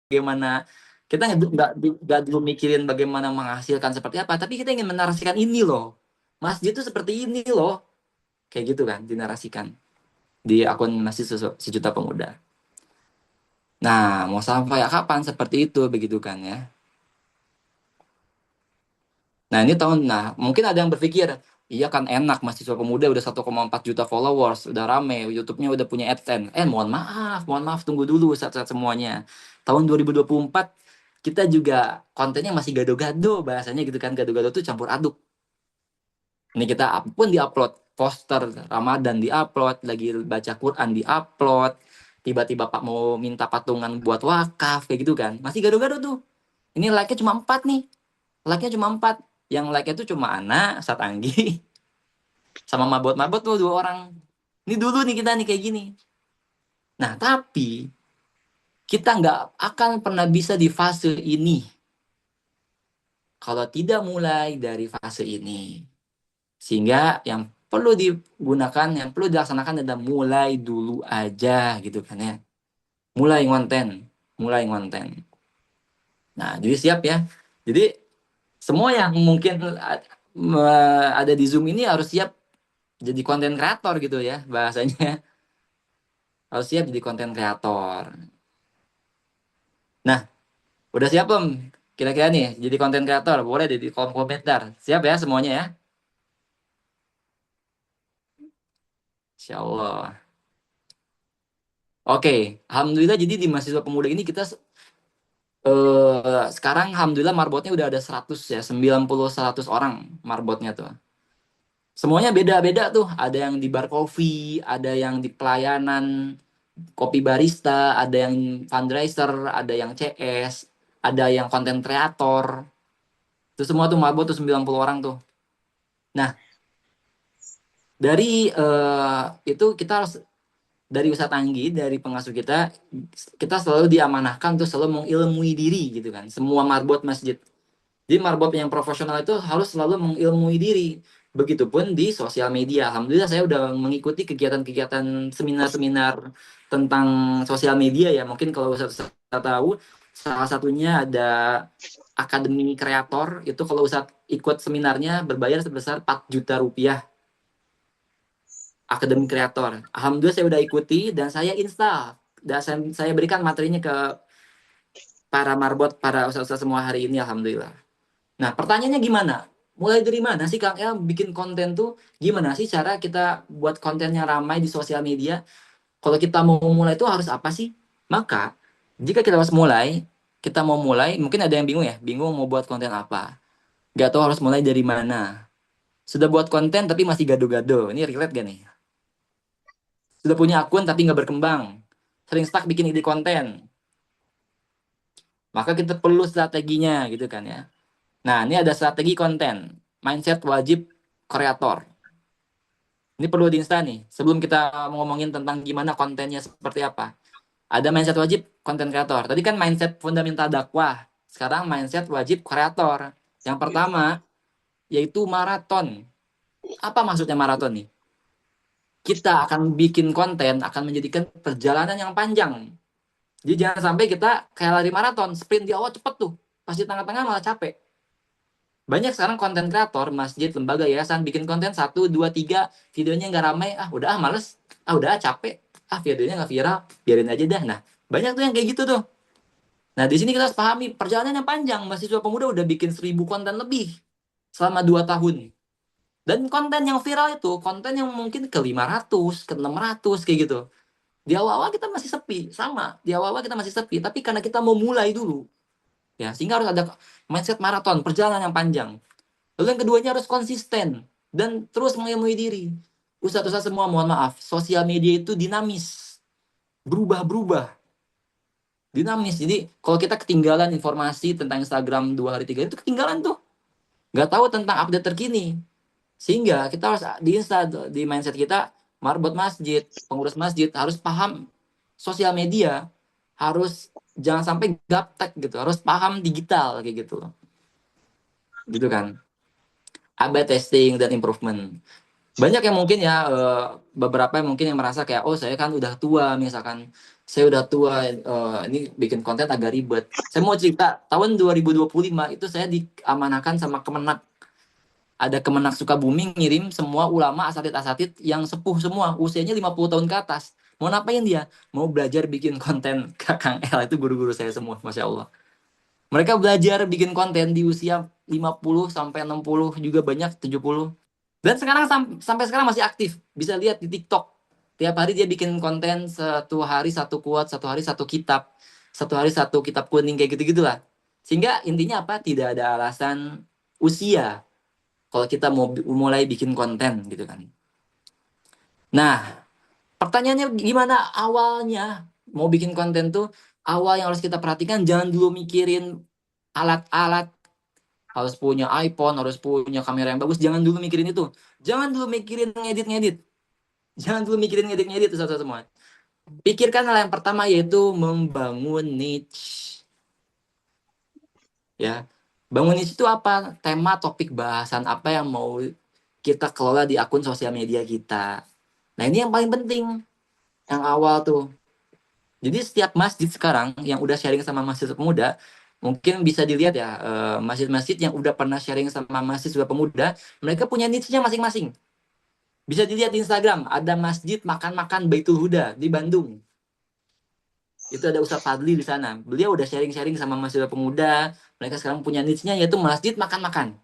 Speaker 6: bagaimana kita nggak dulu mikirin bagaimana menghasilkan seperti apa, tapi kita ingin menarasikan ini loh, masjid itu seperti ini loh, kayak gitu kan dinarasikan di akun Masjid Sejuta Pemuda. Nah, mau sampai kapan seperti itu begitu kan ya? Nah, mungkin ada yang berpikir, iya kan enak Mahasiswa Pemuda udah 1,4 juta followers, udah rame, YouTube-nya udah punya AdSense. Mohon maaf, tunggu dulu saat-saat semuanya. Tahun 2024 kita juga kontennya masih gado-gado, bahasanya gitu kan, gado-gado tuh campur aduk. Ini kita pun diupload, poster Ramadan diupload, lagi baca Quran diupload, tiba-tiba Pak mau minta patungan buat wakaf, kayak gitu kan. Masih gado-gado tuh. Ini like-nya cuma 4 nih. Like-nya cuma 4. Yang like-nya tuh cuma Ana, Ustadz Anggi, sama mabot-mabot tuh 2 orang. Ini dulu nih kita nih kayak gini. Nah, tapi kita nggak akan pernah bisa di fase ini kalau tidak mulai dari fase ini. Sehingga yang perlu digunakan, yang perlu dilaksanakan adalah mulai dulu aja gitu kan ya. Mulai ngonten. Nah, jadi siap ya. Jadi semua yang mungkin ada di Zoom ini harus siap jadi konten kreator gitu ya bahasanya. Harus siap jadi konten kreator. Nah, udah siap belum? Kira-kira nih jadi konten kreator, boleh di kolom komentar. Siap ya semuanya ya? Insya Allah. Oke, alhamdulillah jadi di Mahasiswa Pemuda ini kita sekarang alhamdulillah marbotnya udah ada 100 ya, 90-100 orang marbotnya tuh. Semuanya beda-beda tuh, ada yang di bar kopi, ada yang di pelayanan kopi barista, ada yang fundraiser, ada yang CS, ada yang konten kreator. Itu semua tuh marbot tuh 90 orang tuh. Nah, dari itu kita harus dari Ustadz Anggi, dari pengasuh kita selalu diamanahkan untuk selalu mengilmui diri gitu kan. Semua marbot masjid. Jadi marbot yang profesional itu harus selalu mengilmui diri. Begitupun di sosial media. Alhamdulillah saya udah mengikuti kegiatan-kegiatan seminar-seminar tentang sosial media ya. Mungkin kalau saya tahu salah satunya ada Akademi Kreator. Itu kalau Ustadz ikut seminarnya berbayar sebesar 4 juta rupiah. Akademi Kreator. Alhamdulillah saya udah ikuti dan saya install. Dan saya berikan materinya ke para marbot, para ustaz-ustaz semua hari ini alhamdulillah. Nah, pertanyaannya gimana? Mulai dari mana sih Kang El bikin konten tuh? Gimana sih cara kita buat kontennya ramai di sosial media? Kalau kita mau mulai itu harus apa sih? Maka, jika kita mau mulai, mungkin ada yang bingung ya, bingung mau buat konten apa. Gak tahu harus mulai dari mana. Sudah buat konten tapi masih gado-gado. Ini relate gak nih? Sudah punya akun tapi nggak berkembang. Sering stuck bikin ide konten. Maka kita perlu strateginya gitu kan ya. Nah, ini ada strategi konten. Mindset wajib kreator. Ini perlu diinstal nih. Sebelum kita ngomongin tentang gimana kontennya seperti apa. Ada mindset wajib konten kreator. Tadi kan mindset fundamental dakwah. Sekarang mindset wajib kreator. Yang pertama, yaitu maraton. Apa maksudnya maraton nih? Kita akan bikin konten, akan menjadikan perjalanan yang panjang. Jadi jangan sampai kita kayak lari maraton, sprint di awal cepet tuh, pas di tengah-tengah malah capek. Banyak sekarang konten kreator, masjid, lembaga, yayasan bikin konten 1, 2, 3, videonya nggak ramai, udah males, udah capek, videonya nggak viral, biarin aja dah. Nah, banyak tuh yang kayak gitu tuh. Nah, di sini kita harus pahami perjalanan yang panjang. Mahasiswa pemuda udah bikin 1.000 konten lebih selama 2 tahun. Dan konten yang viral itu, konten yang mungkin ke 500, ke 600 kayak gitu. Di awal-awal kita masih sepi, sama. Di awal-awal kita masih sepi, tapi karena kita mau mulai dulu. Ya, sehingga harus ada mindset maraton, perjalanan yang panjang. Lalu yang keduanya harus konsisten dan terus mengilmui diri. Ustadz-ustadz semua mohon maaf, sosial media itu dinamis. Berubah-berubah. Dinamis. Jadi kalau kita ketinggalan informasi tentang Instagram 2 hari 3 itu ketinggalan tuh. Nggak tahu tentang update terkini. Sehingga kita harus di mindset kita, marbot masjid, pengurus masjid harus paham sosial media, harus jangan sampai gaptek gitu, harus paham digital kayak gitu. Gitu kan. AB testing dan improvement. Banyak yang mungkin ya beberapa yang mungkin yang merasa kayak saya kan udah tua, misalkan saya udah tua, ini bikin konten agak ribet. Saya mau cerita tahun 2025 itu saya diamanahkan sama Kemenak. Ada Kemenak Sukabumi ngirim semua ulama asatid-asatid yang sepuh semua, usianya 50 tahun ke atas. Mau ngapain dia? Mau belajar bikin konten. Kang El itu guru-guru saya semua, Masya Allah. Mereka belajar bikin konten di usia 50 sampai 60, juga banyak 70. Dan sekarang sampai sekarang masih aktif. Bisa lihat di TikTok. Tiap hari dia bikin konten, 1 hari 1 quote, 1 hari 1 kitab, 1 hari 1 kitab kuning, kayak gitu-gitulah. Sehingga intinya apa? Tidak ada alasan usia kalau kita mau mulai bikin konten gitu kan. Nah, pertanyaannya gimana awalnya mau bikin konten tuh? Awal yang harus kita perhatikan, jangan dulu mikirin alat-alat, harus punya iPhone, harus punya kamera yang bagus. Jangan dulu mikirin itu. Jangan dulu mikirin ngedit-ngedit. Jangan dulu mikirin ngedit-ngedit itu semua. Pikirkan hal yang pertama, yaitu membangun niche. Ya, bangun niche itu apa? Tema, topik, bahasan apa yang mau kita kelola di akun sosial media kita. Nah, ini yang paling penting, yang awal tuh. Jadi setiap masjid sekarang yang udah sharing sama mahasiswa pemuda, mungkin bisa dilihat ya, masjid-masjid yang udah pernah sharing sama mahasiswa pemuda, mereka punya niche-nya masing-masing. Bisa dilihat di Instagram, ada masjid makan-makan Baitul Huda di Bandung. Itu ada Ustadz Fadli di sana. Beliau udah sharing-sharing sama mahasiswa pemuda. Mereka sekarang punya niche-nya, yaitu masjid makan-makan.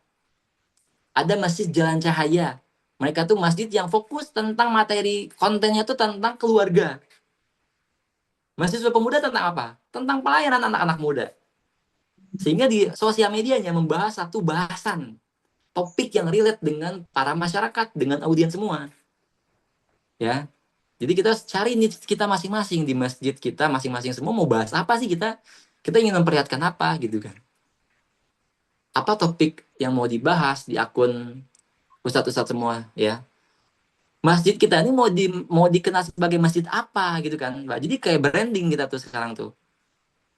Speaker 6: Ada Masjid Jalan Cahaya. Mereka tuh masjid yang fokus tentang materi kontennya tuh tentang keluarga. Mahasiswa pemuda tentang apa? Tentang pelayanan anak-anak muda. Sehingga di sosial medianya membahas satu bahasan, topik yang relate dengan para masyarakat, dengan audiens semua. Ya. Jadi kita harus cari niche kita masing-masing di masjid kita masing-masing, semua mau bahas apa sih kita? Kita ingin memperlihatkan apa gitu kan? Apa topik yang mau dibahas di akun ustadz-ustadz semua ya? Masjid kita ini mau dikenal sebagai masjid apa gitu kan, Mbak? Jadi kayak branding kita tuh sekarang tuh.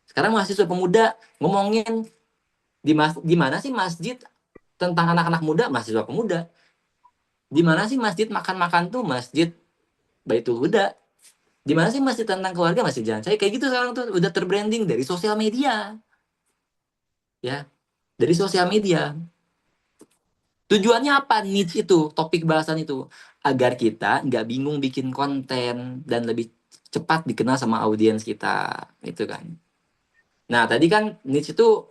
Speaker 6: Sekarang mahasiswa pemuda ngomongin di mana sih masjid tentang anak-anak muda, mahasiswa pemuda. Di mana sih masjid makan-makan tuh, masjid Baitul Huda. Di mana sih masjid tentang keluarga, masjid Jalan Cahaya. Kayak gitu sekarang tuh udah terbranding dari sosial media. Ya, dari sosial media. Tujuannya apa niche itu, topik bahasan itu? Agar kita nggak bingung bikin konten dan lebih cepat dikenal sama audiens kita. Itu kan. Nah, tadi kan niche itu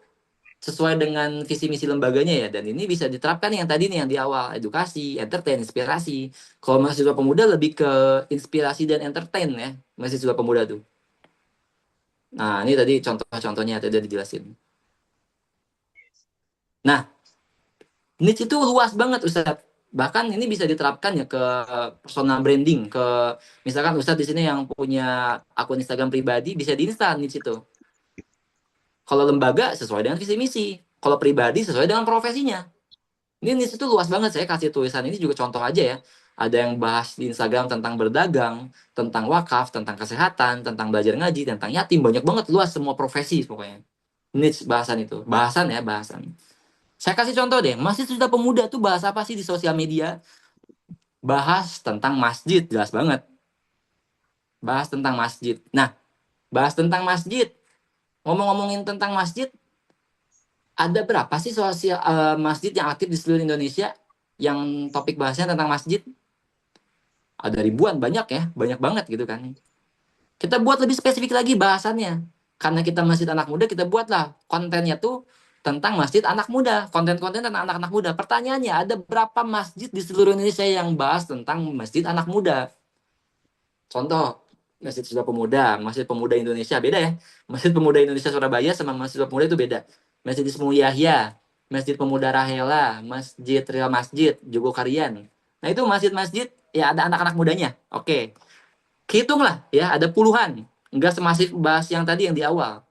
Speaker 6: sesuai dengan visi misi lembaganya ya, dan ini bisa diterapkan yang tadi nih yang di awal, edukasi, entertain, inspirasi. Kalau mahasiswa pemuda lebih ke inspirasi dan entertain ya, mahasiswa pemuda tuh. Nah, ini tadi contoh-contohnya tadi udah dijelasin. Nah, niche itu luas banget Ustadz. Bahkan ini bisa diterapkan ya ke personal branding, ke misalkan Ustadz di sini yang punya akun Instagram pribadi, bisa di-install niche itu. Kalau lembaga sesuai dengan visi misi, kalau pribadi sesuai dengan profesinya. Ini niche itu luas banget. Saya kasih tulisan ini juga contoh aja ya. Ada yang bahas di Instagram tentang berdagang, tentang wakaf, tentang kesehatan, tentang belajar ngaji, tentang yatim, banyak banget, luas, semua profesi pokoknya. Niche bahasan itu, bahasan ya, bahasan. Saya kasih contoh deh, masih sudah pemuda tuh bahas apa sih di sosial media? bahas tentang masjid, jelas banget. Bahas tentang masjid. Nah, bahas tentang masjid. Ngomong-ngomongin tentang masjid, ada berapa sih masjid yang aktif di seluruh Indonesia yang topik bahasnya tentang masjid? Ada ribuan, banyak ya, banyak banget gitu kan. Kita buat lebih spesifik lagi bahasannya. Karena kita masjid anak muda, kita buatlah kontennya tuh tentang masjid anak muda, konten-konten tentang anak-anak muda. Pertanyaannya, ada berapa masjid di seluruh Indonesia yang bahas tentang masjid anak muda? Contoh, Masjid Sudah Pemuda, Masjid Pemuda Indonesia beda ya. Masjid Pemuda Indonesia Surabaya sama Masjid Sudah Pemuda itu beda. Masjid Ismu Yahya, Masjid Pemuda Rahela, Masjid Real Masjid, Jogokarian. Nah itu masjid-masjid ya ada anak-anak mudanya. Oke, hitunglah ya ada puluhan. Enggak semasif bahas yang tadi yang di awal.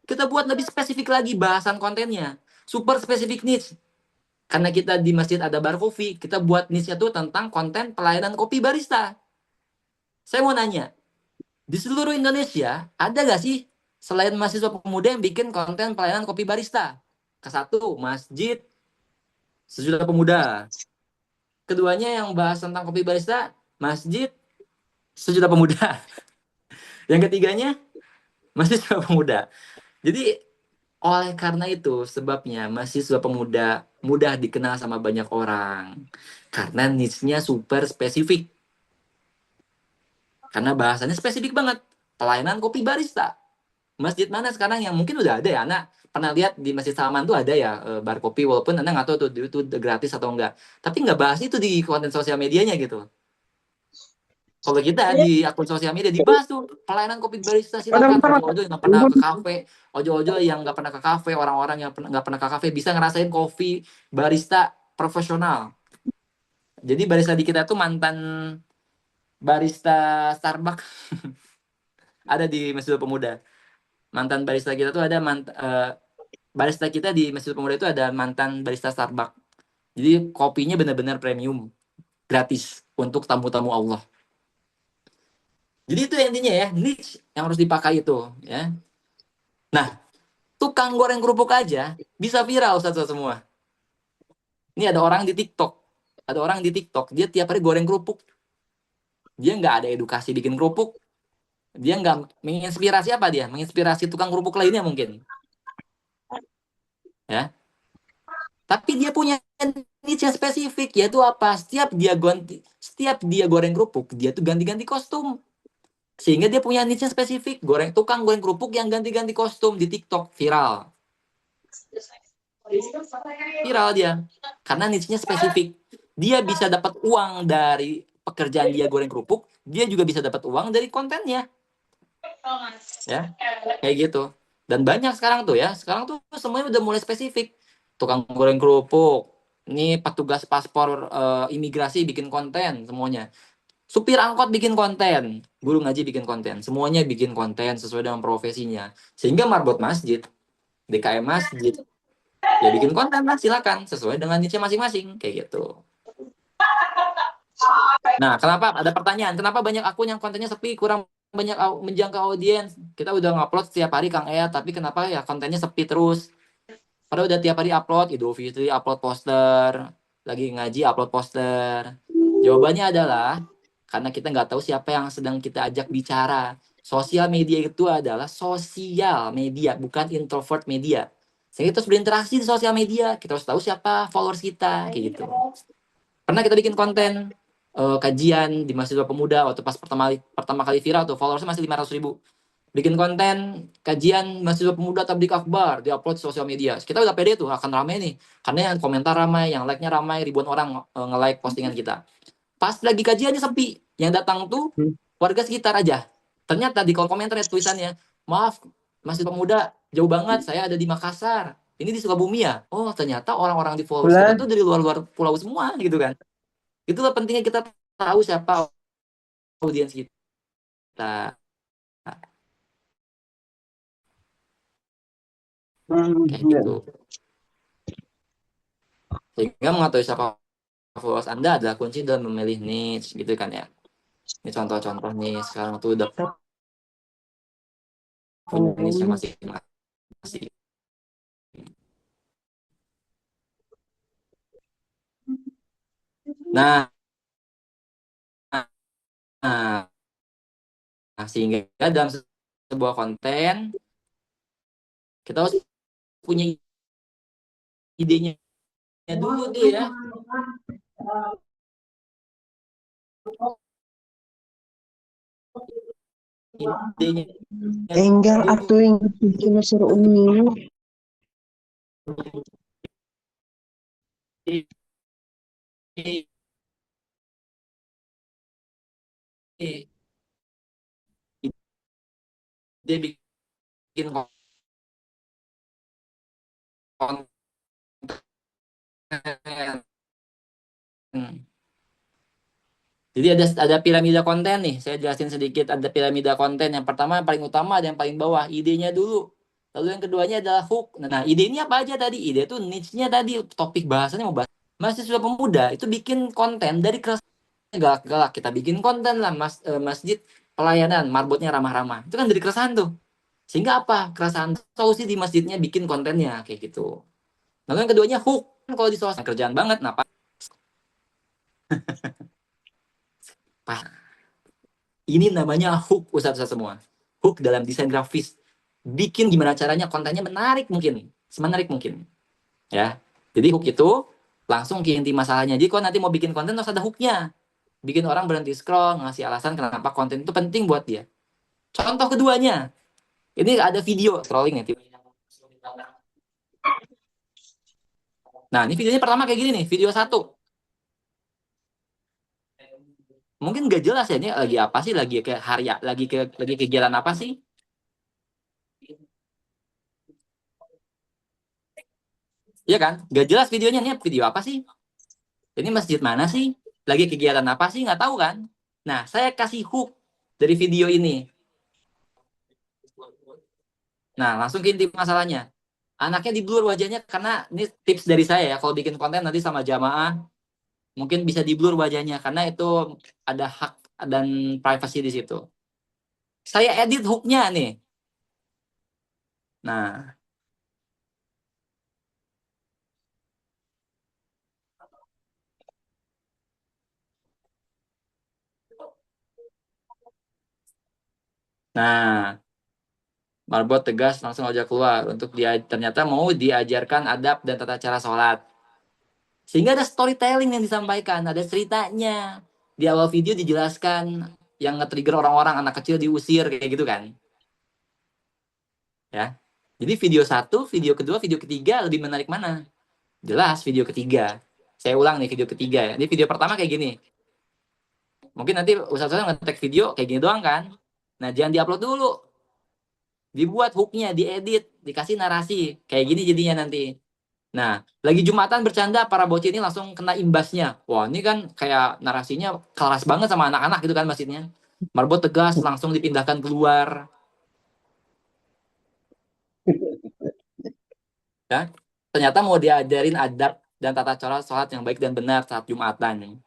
Speaker 6: Kita buat lebih spesifik lagi bahasan kontennya. Super spesifik niche. Karena kita di masjid ada bar kopi, kita buat niche-nya tuh tentang konten pelayanan kopi barista. Saya mau nanya, di seluruh Indonesia, ada gak sih selain mahasiswa pemuda yang bikin konten pelayanan kopi barista? Kesatu, Masjid Sejuta Pemuda. Keduanya yang bahas tentang kopi barista, Masjid Sejuta Pemuda. Yang ketiganya, mahasiswa pemuda. Jadi, oleh karena itu, sebabnya mahasiswa pemuda mudah dikenal sama banyak orang. Karena niche-nya super spesifik. Karena bahasanya spesifik banget. Pelayanan kopi barista. Masjid mana sekarang yang mungkin udah ada ya, anak pernah lihat di Masjid Salman tuh ada ya bar kopi, walaupun anak nggak tahu tuh itu gratis atau enggak, tapi nggak bahas itu di konten sosial medianya gitu. Kalau kita di akun sosial media dibahas tuh pelayanan kopi barista, silakan ojo-ojo yang nggak pernah ke kafe, ojo-ojo yang nggak pernah ke kafe, orang-orang yang nggak pernah ke kafe bisa ngerasain kopi barista profesional. Jadi barista di kita tuh mantan barista Starbucks ada di Masjid Pemuda. Mantan barista kita tuh ada barista kita di Masjid Pemuda itu ada mantan barista Starbucks. Jadi kopinya benar-benar premium, gratis untuk tamu-tamu Allah. Jadi itu intinya ya, niche yang harus dipakai itu ya. Nah, tukang goreng kerupuk aja bisa viral Ustaz semua. Ini ada orang di TikTok. Ada orang di TikTok, dia tiap hari goreng kerupuk. Dia nggak ada edukasi bikin kerupuk. Dia nggak menginspirasi apa dia? Menginspirasi tukang kerupuk lainnya mungkin. Ya. Tapi dia punya niche yang spesifik, yaitu apa? Setiap dia goreng kerupuk, dia tuh ganti-ganti kostum. Sehingga dia punya niche yang spesifik, tukang goreng kerupuk yang ganti-ganti kostum di TikTok, viral. Viral dia. Karena niche-nya spesifik. Dia bisa dapat uang dari pekerjaan dia goreng kerupuk, dia juga bisa dapat uang dari kontennya. Ya, kayak gitu. Dan banyak sekarang tuh ya. Sekarang tuh semuanya udah mulai spesifik. Tukang goreng kerupuk, ini petugas paspor imigrasi bikin konten semuanya. Supir angkot bikin konten, guru ngaji bikin konten, semuanya bikin konten sesuai dengan profesinya. Sehingga marbot masjid, DKM masjid, ya bikin konten lah silakan sesuai dengan niche masing-masing kayak gitu. Nah, kenapa ada pertanyaan? Kenapa banyak akun yang kontennya sepi, kurang banyak menjangkau audiens? Kita udah ngupload setiap hari Kang Ea, tapi kenapa ya kontennya sepi terus? Padahal udah tiap hari upload, Idul Fitri upload poster, lagi ngaji upload poster. Jawabannya adalah karena kita nggak tahu siapa yang sedang kita ajak bicara. Sosial media itu adalah sosial media, bukan introvert media. Sehingga kita harus berinteraksi di sosial media. Kita harus tahu siapa followers kita, kayak gitu. Pernah kita bikin konten kajian di mahasiswa pemuda waktu pas pertama kali viral tuh followersnya masih 500.000. Bikin konten kajian mahasiswa pemuda tablik akbar diupload di sosial media. Kita udah pede tuh akan ramai nih, karena yang komentar ramai, yang like-nya ramai, ribuan orang nge-like postingan kita. Pas lagi kajiannya sepi, yang datang tuh warga sekitar aja. Ternyata di kolom komentar tulisannya, maaf mahasiswa pemuda jauh banget, saya ada di Makassar, ini di Sukabumi ya. Oh ternyata orang-orang di followers kita tuh dari luar-luar pulau semua gitu kan. Itulah pentingnya kita tahu siapa audiens kita. Kayak gitu. Sehingga mengetahui siapa followers Anda adalah kunci dalam memilih niche gitu kan ya. Ini contoh-contoh nih sekarang tuh udah punya niche masing-masing. Nah, sehingga dalam sebuah konten kita harus punya idenya dulu tuh ya. Idenya
Speaker 8: Enggal atuh yang cuma suruh Umi.
Speaker 6: dia bikin konten. Jadi ada piramida konten nih. Saya jelasin sedikit. Ada piramida konten. Yang pertama yang paling utama, ada yang paling bawah. Idenya dulu. Lalu yang keduanya adalah hook. Nah, ide ini apa aja tadi? Ide itu niche-nya tadi. Topik bahasannya mau bahas. Mahasiswa pemuda itu bikin konten dari kelas galak-galak. Kita bikin konten lah. Masjid pelayanan. Marbotnya ramah-ramah. Itu kan dari keresahan tuh. Sehingga apa? Keresahan solusi di masjidnya bikin kontennya. Kayak gitu. Lalu yang keduanya hook. Kalau di sosial kerjaan banget. Nah, ini namanya hook, Ustaz-Ustaz semua. Hook dalam desain grafis. Bikin gimana caranya kontennya menarik mungkin. Semenarik mungkin. Ya. Jadi hook itu langsung ke inti masalahnya. Jadi kalau nanti mau bikin konten harus ada hooknya. Bikin orang berhenti scroll, ngasih alasan kenapa konten itu penting buat dia. Contoh keduanya. Ini ada video scrolling nih. Nah, ini videonya pertama kayak gini nih. Video 1. Mungkin gak jelas ya ini lagi apa sih, lagi ke hari, lagi kegiatan apa sih? Iya kan? Gak jelas videonya, ini video apa sih? Ini masjid mana sih? Lagi kegiatan apa sih? Nggak tahu kan? Nah, saya kasih hook dari video ini. Nah, langsung ke inti masalahnya. Anaknya di blur wajahnya karena ini tips dari saya ya. Kalau bikin konten nanti sama jamaah, mungkin bisa di blur wajahnya karena itu ada hak dan privasi di situ. Saya edit hooknya nih. Nah, nah, marbot tegas langsung aja keluar untuk dia ternyata mau diajarkan adab dan tata cara sholat. Sehingga ada storytelling yang disampaikan, ada ceritanya. Di awal video dijelaskan yang nge-trigger orang-orang, anak kecil diusir kayak gitu kan. Ya. Jadi video 1, video kedua, video ketiga lebih menarik mana? Jelas video ketiga. Saya ulang nih video ketiga ya. Ini video pertama kayak gini. Mungkin nanti usaha-usaha nge-tag video kayak gini doang kan. Nah, jangan diupload dulu. Dibuat hooknya, diedit, dikasih narasi. Kayak gini jadinya nanti. Nah, lagi Jumatan bercanda, para bocil ini langsung kena imbasnya. Wah, ini kan kayak narasinya keras banget sama anak-anak gitu kan masjidnya. Marbot tegas langsung dipindahkan keluar. Ya, ternyata mau diajarin adab dan tata cara sholat yang baik dan benar saat Jumatan.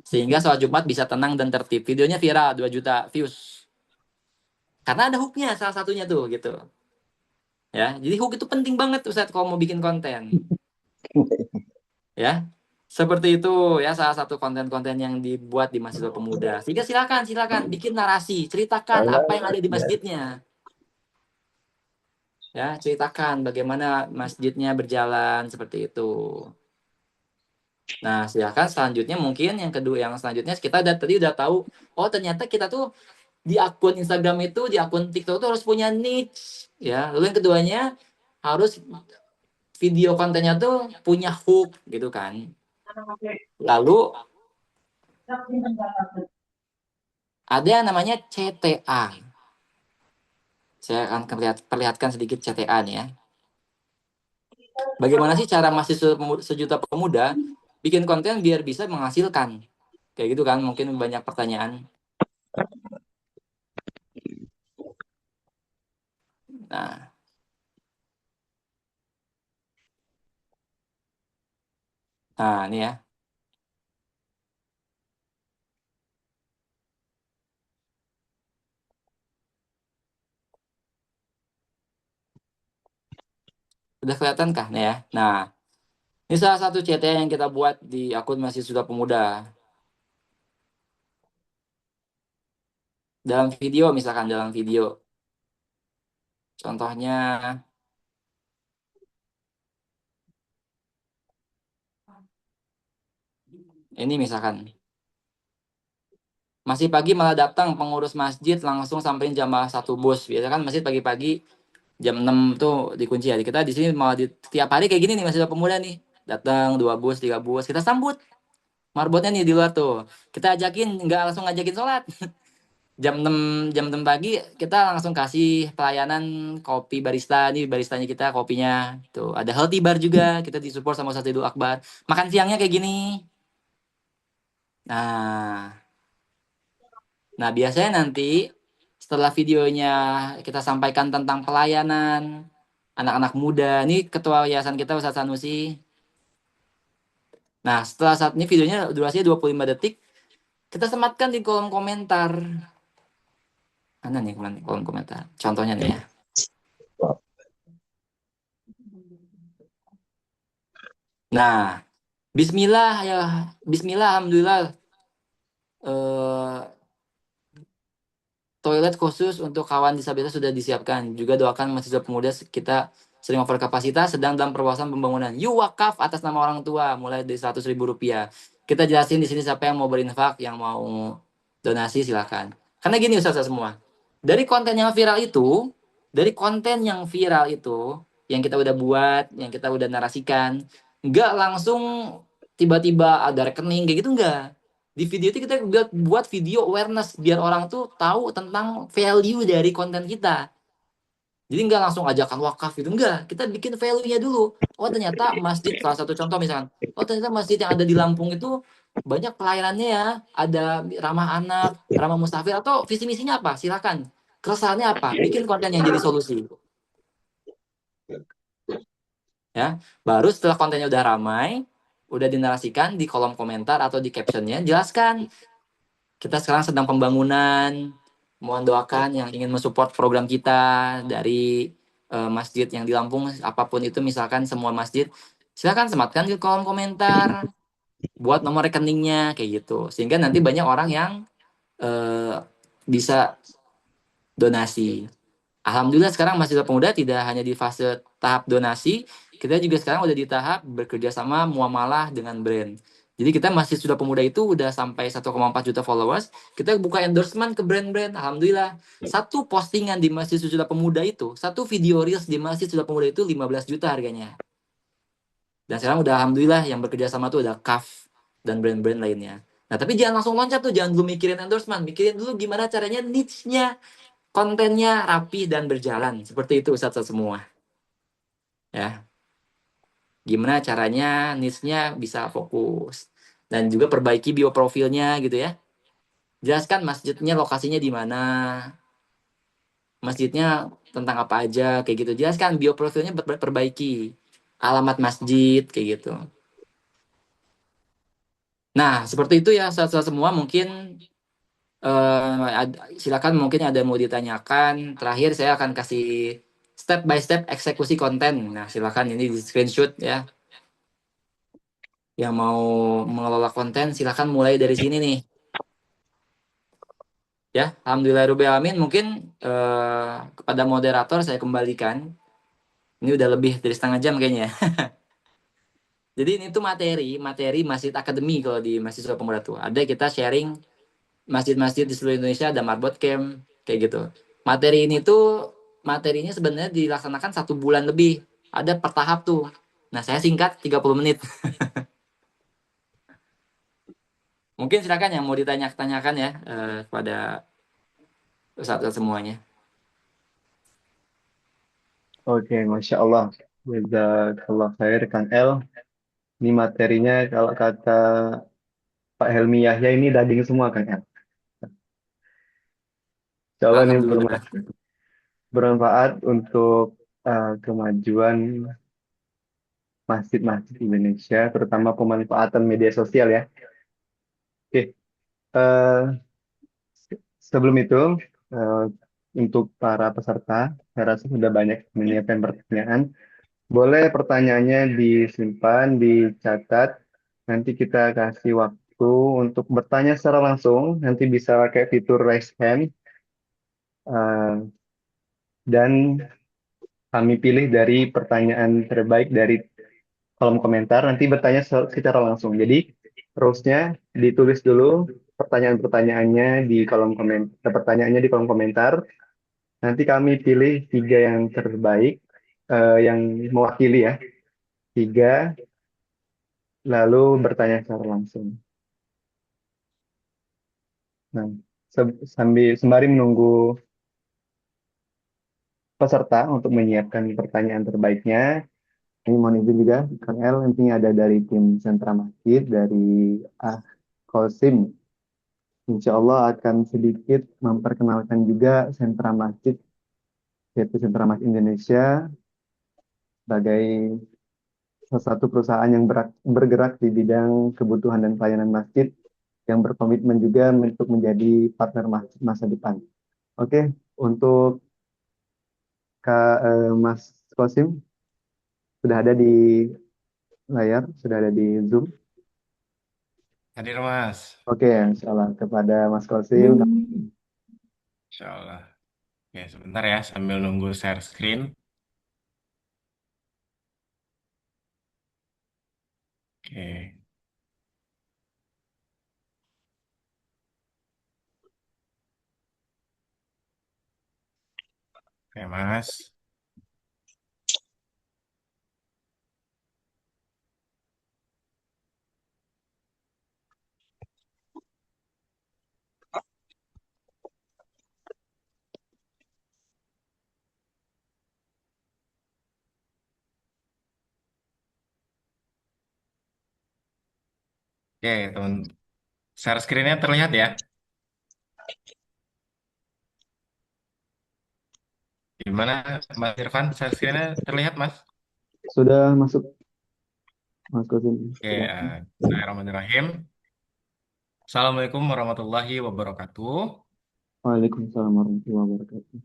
Speaker 6: Sehingga sholat Jumat bisa tenang dan tertib. Videonya viral, 2 juta views. Karena ada hooknya salah satunya tuh gitu. Ya, jadi hook itu penting banget Ustaz kalau mau bikin konten. Ya, seperti itu ya salah satu konten-konten yang dibuat di mahasiswa pemuda. Sehingga silakan bikin narasi, ceritakan apa yang ada di masjidnya. Ya, ceritakan bagaimana masjidnya berjalan seperti itu. Nah, silakan selanjutnya mungkin yang kedua, yang selanjutnya kita tadi udah tahu, oh ternyata kita tuh di akun Instagram itu, di akun TikTok itu harus punya niche, ya. Lalu yang keduanya harus video kontennya tuh punya hook gitu kan. Lalu ada yang namanya CTA. Saya akan perlihatkan sedikit CTA nih ya. Bagaimana sih cara mahasiswa sejuta pemuda bikin konten biar bisa menghasilkan? Kayak gitu kan, mungkin banyak pertanyaan. Nah, ini ya. Udah kelihatan kah nih ya? Nah, ini salah satu CTA yang kita buat di akun mahasiswa pemuda. dalam video, misalkan dalam video. Contohnya, ini misalkan. Masih pagi malah datang pengurus masjid langsung sampein jamaah satu bus. Biasanya kan masjid pagi-pagi jam 6 tuh dikunci ya. Kita di sini malah tiap hari kayak gini nih Mahasiswa Pemuda nih. Datang 2 bus, 3 bus, kita sambut. Marbotnya nih di luar tuh. Kita ajakin, nggak langsung ngajakin sholat. Jam 6 pagi kita langsung kasih pelayanan kopi barista nih, baristanya kita kopinya. Tuh, ada healthy bar juga, kita disupport sama Ustadz Idul Akbar. Makan siangnya kayak gini. Nah, Nah, biasanya nanti setelah videonya kita sampaikan tentang pelayanan anak-anak muda. Ini ketua yayasan kita Ustadz Sanusi. Nah, setelah saat ini videonya durasinya 25 detik, kita sematkan di kolom komentar. Mana nih kolom komentar? Contohnya nih ya. Nah, Bismillah ya, Bismillah, alhamdulillah. Toilet khusus untuk kawan disabilitas sudah disiapkan. Juga doakan mahasiswa pemuda kita sering over kapasitas sedang dalam perluasan pembangunan. You wakaf atas nama orang tua mulai dari 100.000 rupiah. Kita jelasin di sini siapa yang mau berinfak, yang mau donasi silakan. Karena gini Ustaz semua. Dari konten yang viral itu, yang kita udah buat, yang kita udah narasikan, nggak langsung tiba-tiba ada rekening kayak gitu nggak. Di video itu kita buat video awareness biar orang tuh tahu tentang value dari konten kita. Jadi nggak langsung ajakan wakaf itu enggak. Kita bikin value-nya dulu. Oh ternyata masjid salah satu contoh misalkan. Oh ternyata masjid yang ada di Lampung itu banyak pelayanannya ya. Ada ramah anak, ramah mustafil atau visi misinya apa? Silakan. Keresahannya apa? Bikin konten yang jadi solusi. Ya, baru setelah kontennya udah ramai, udah dinarasikan di kolom komentar atau di captionnya, jelaskan kita sekarang sedang pembangunan, mohon doakan yang ingin mensupport program kita dari masjid yang di Lampung, apapun itu misalkan semua masjid, silakan sematkan di kolom komentar, buat nomor rekeningnya kayak gitu, sehingga nanti banyak orang yang bisa donasi. Alhamdulillah sekarang mahasiswa pemuda tidak hanya di fase tahap donasi, kita juga sekarang udah di tahap bekerja sama muamalah dengan brand. Jadi kita masih sudah pemuda itu udah sampai 1,4 juta followers, kita buka endorsement ke brand-brand. Alhamdulillah. Satu postingan di Masjid Sudah Pemuda itu, satu video reels di Masjid Sudah Pemuda itu 15 juta harganya. Dan sekarang udah alhamdulillah yang bekerja sama tuh udah CAF dan brand-brand lainnya. Nah, tapi jangan langsung loncat tuh, jangan dulu mikirin endorsement, mikirin dulu gimana caranya niche-nya, kontennya rapi dan berjalan. Seperti itu Ustaz semua. Ya. Gimana caranya niche-nya bisa fokus. Dan juga perbaiki bioprofilnya gitu ya. Jelaskan masjidnya lokasinya di mana. Masjidnya tentang apa aja kayak gitu. Jelaskan bioprofilnya perbaiki. Alamat masjid kayak gitu. Nah, seperti itu ya Ustaz semua mungkin silakan mungkin ada yang mau ditanyakan. Terakhir saya akan kasih step by step eksekusi konten. Nah, silakan ini di screenshot ya. Yang mau mengelola konten silakan mulai dari sini nih. Ya, alhamdulillahirobbilalamin. Mungkin kepada moderator saya kembalikan. Ini udah lebih dari setengah jam kayaknya. Jadi ini tuh materi Masjid Akademi kalau di mahasiswa pemuda tuh. Ada kita sharing masjid-masjid di seluruh Indonesia, ada Marbot Camp kayak gitu. Materinya sebenarnya dilaksanakan 1 bulan lebih. Ada per tahap tuh. Nah, saya singkat 30 menit. Mungkin silakan yang mau ditanyakan ya kepada Ustaz semuanya.
Speaker 1: Oke, Masya Allah. Jazakallah khair, Kang El. Ini materinya kalau kata Pak Helmi Yahya ini daging semua, Kang El. Insya Allah ini
Speaker 6: Alhamdulillah.
Speaker 1: bermanfaat untuk kemajuan masjid-masjid Indonesia, terutama pemanfaatan media sosial ya. Oke, eh, sebelum itu eh, untuk para peserta, saya rasa sudah banyak menyiapkan pertanyaan. Boleh pertanyaannya disimpan, dicatat. Nanti kita kasih waktu untuk bertanya secara langsung. Nanti bisa pakai fitur raise hand. Eh, dan kami pilih dari pertanyaan terbaik dari kolom komentar, nanti bertanya secara langsung. Jadi, rules-nya ditulis dulu pertanyaan-pertanyaannya di kolom komentar, pertanyaannya di kolom komentar. Nanti kami pilih tiga yang terbaik, yang mewakili ya, tiga, lalu bertanya secara langsung. Nah, sembari menunggu peserta untuk menyiapkan pertanyaan terbaiknya, ini mohon izin juga, Kang El, nantinya ada dari tim Sentra Masjid, dari Ah Kosim. Insya Allah akan sedikit memperkenalkan juga Sentra Masjid, yaitu Sentra Masjid Indonesia, sebagai salah satu perusahaan yang bergerak di bidang kebutuhan dan pelayanan masjid, yang berkomitmen juga untuk menjadi partner masjid masa depan. Oke, untuk Mas Kosim, sudah ada di layar, sudah ada di Zoom.
Speaker 9: Hadir Mas,
Speaker 1: Oke, insya Allah kepada Mas Kosim.
Speaker 9: Insya Allah. Oke, sebentar ya sambil nunggu share screen. Oke, oke Mas. Oke, teman. Share screen-nya terlihat ya? Gimana Mas Irfan? Share screen-nya terlihat Mas?
Speaker 1: Sudah masuk, Mas Kosim.
Speaker 9: Oke, Bismillahirrahmanirrahim. Assalamualaikum warahmatullahi wabarakatuh.
Speaker 1: Waalaikumsalam warahmatullahi wabarakatuh.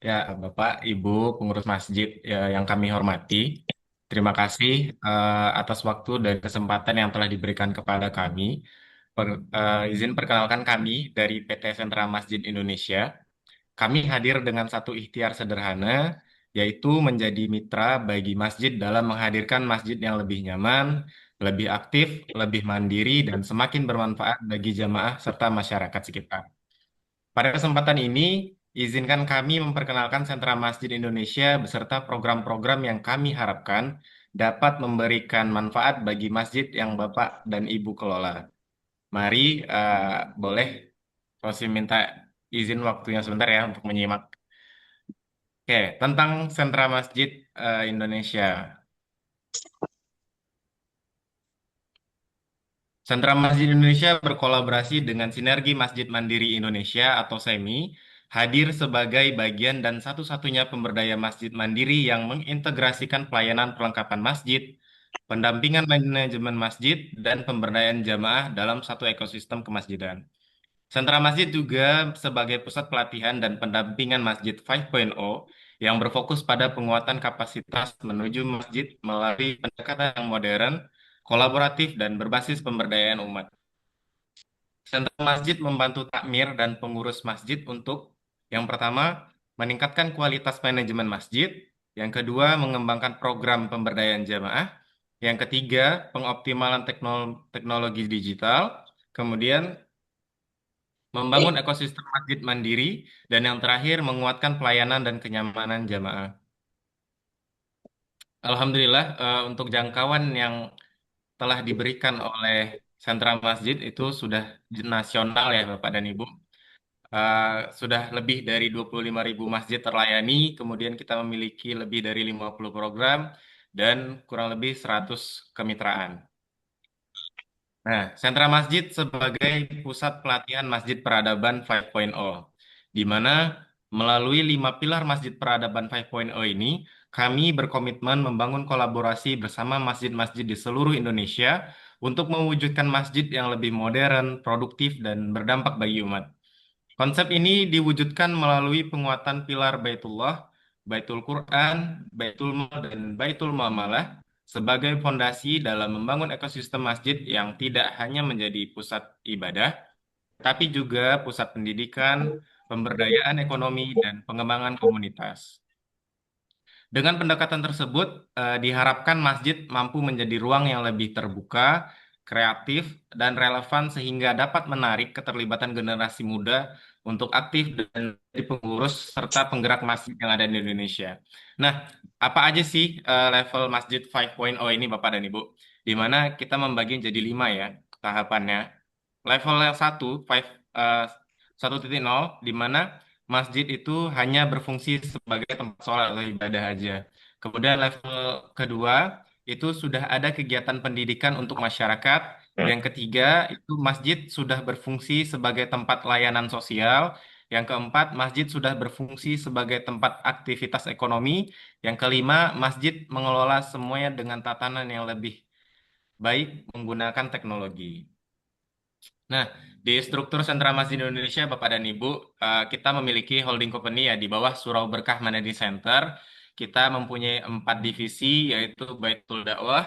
Speaker 9: Ya, Bapak, Ibu, pengurus masjid ya, yang kami hormati, terima kasih atas waktu dan kesempatan yang telah diberikan kepada kami. Izin perkenalkan kami dari PT Sentra Masjid Indonesia. Kami hadir dengan satu ikhtiar sederhana, yaitu menjadi mitra bagi masjid dalam menghadirkan masjid yang lebih nyaman, lebih aktif, lebih mandiri, dan semakin bermanfaat bagi jamaah serta masyarakat sekitar. Pada kesempatan ini, izinkan kami memperkenalkan Sentra Masjid Indonesia beserta program-program yang kami harapkan dapat memberikan manfaat bagi masjid yang Bapak dan Ibu kelola. Mari, boleh Rosi minta izin waktunya sebentar ya untuk menyimak. Oke, tentang Sentra Masjid Indonesia. Sentra Masjid Indonesia berkolaborasi dengan Sinergi Masjid Mandiri Indonesia atau SEMI, hadir sebagai bagian dan satu-satunya pemberdaya masjid mandiri yang mengintegrasikan pelayanan perlengkapan masjid, pendampingan manajemen masjid, dan pemberdayaan jamaah dalam satu ekosistem kemasjidan. Sentra Masjid juga sebagai pusat pelatihan dan pendampingan Masjid 5.0 yang berfokus pada penguatan kapasitas menuju masjid melalui pendekatan yang modern, kolaboratif, dan berbasis pemberdayaan umat. Sentra Masjid membantu takmir dan pengurus masjid untuk yang pertama, meningkatkan kualitas manajemen masjid, yang kedua, mengembangkan program pemberdayaan jamaah, yang ketiga, pengoptimalan teknologi digital, kemudian membangun ekosistem masjid mandiri, dan yang terakhir menguatkan pelayanan dan kenyamanan jamaah. Alhamdulillah untuk jangkauan yang telah diberikan oleh sentra masjid itu sudah nasional ya Bapak dan Ibu. Eh, sudah lebih dari 25.000 masjid terlayani, kemudian kita memiliki lebih dari 50 program dan kurang lebih 100 kemitraan. Nah, sentra masjid sebagai pusat pelatihan masjid peradaban 5.0, di mana melalui 5 pilar masjid peradaban 5.0 ini, kami berkomitmen membangun kolaborasi bersama masjid-masjid di seluruh Indonesia untuk mewujudkan masjid yang lebih modern, produktif, dan berdampak bagi umat. Konsep ini diwujudkan melalui penguatan pilar Baitullah, Baitul Quran, Baitul Mal, dan Baitul Muamalah sebagai fondasi dalam membangun ekosistem masjid yang tidak hanya menjadi pusat ibadah, tapi juga pusat pendidikan, pemberdayaan ekonomi, dan pengembangan komunitas. Dengan pendekatan tersebut, diharapkan masjid mampu menjadi ruang yang lebih terbuka, kreatif, dan relevan sehingga dapat menarik keterlibatan generasi muda untuk aktif dan jadi pengurus serta penggerak masjid yang ada di Indonesia. Nah, apa aja sih level Masjid 5.0 ini Bapak dan Ibu? Di mana kita membagi jadi 5 ya tahapannya. Level yang 1.0, di mana masjid itu hanya berfungsi sebagai tempat sholat atau ibadah aja. Kemudian level kedua itu sudah ada kegiatan pendidikan untuk masyarakat. Yang ketiga itu masjid sudah berfungsi sebagai tempat layanan sosial. Yang keempat, masjid sudah berfungsi sebagai tempat aktivitas ekonomi. Yang kelima, masjid mengelola semuanya dengan tatanan yang lebih baik menggunakan teknologi. Nah, di struktur sentra masjid Indonesia, Bapak dan Ibu, kita memiliki holding company ya di bawah Surau Berkah Managing Center. Kita mempunyai 4 divisi, yaitu Baitul Dakwah,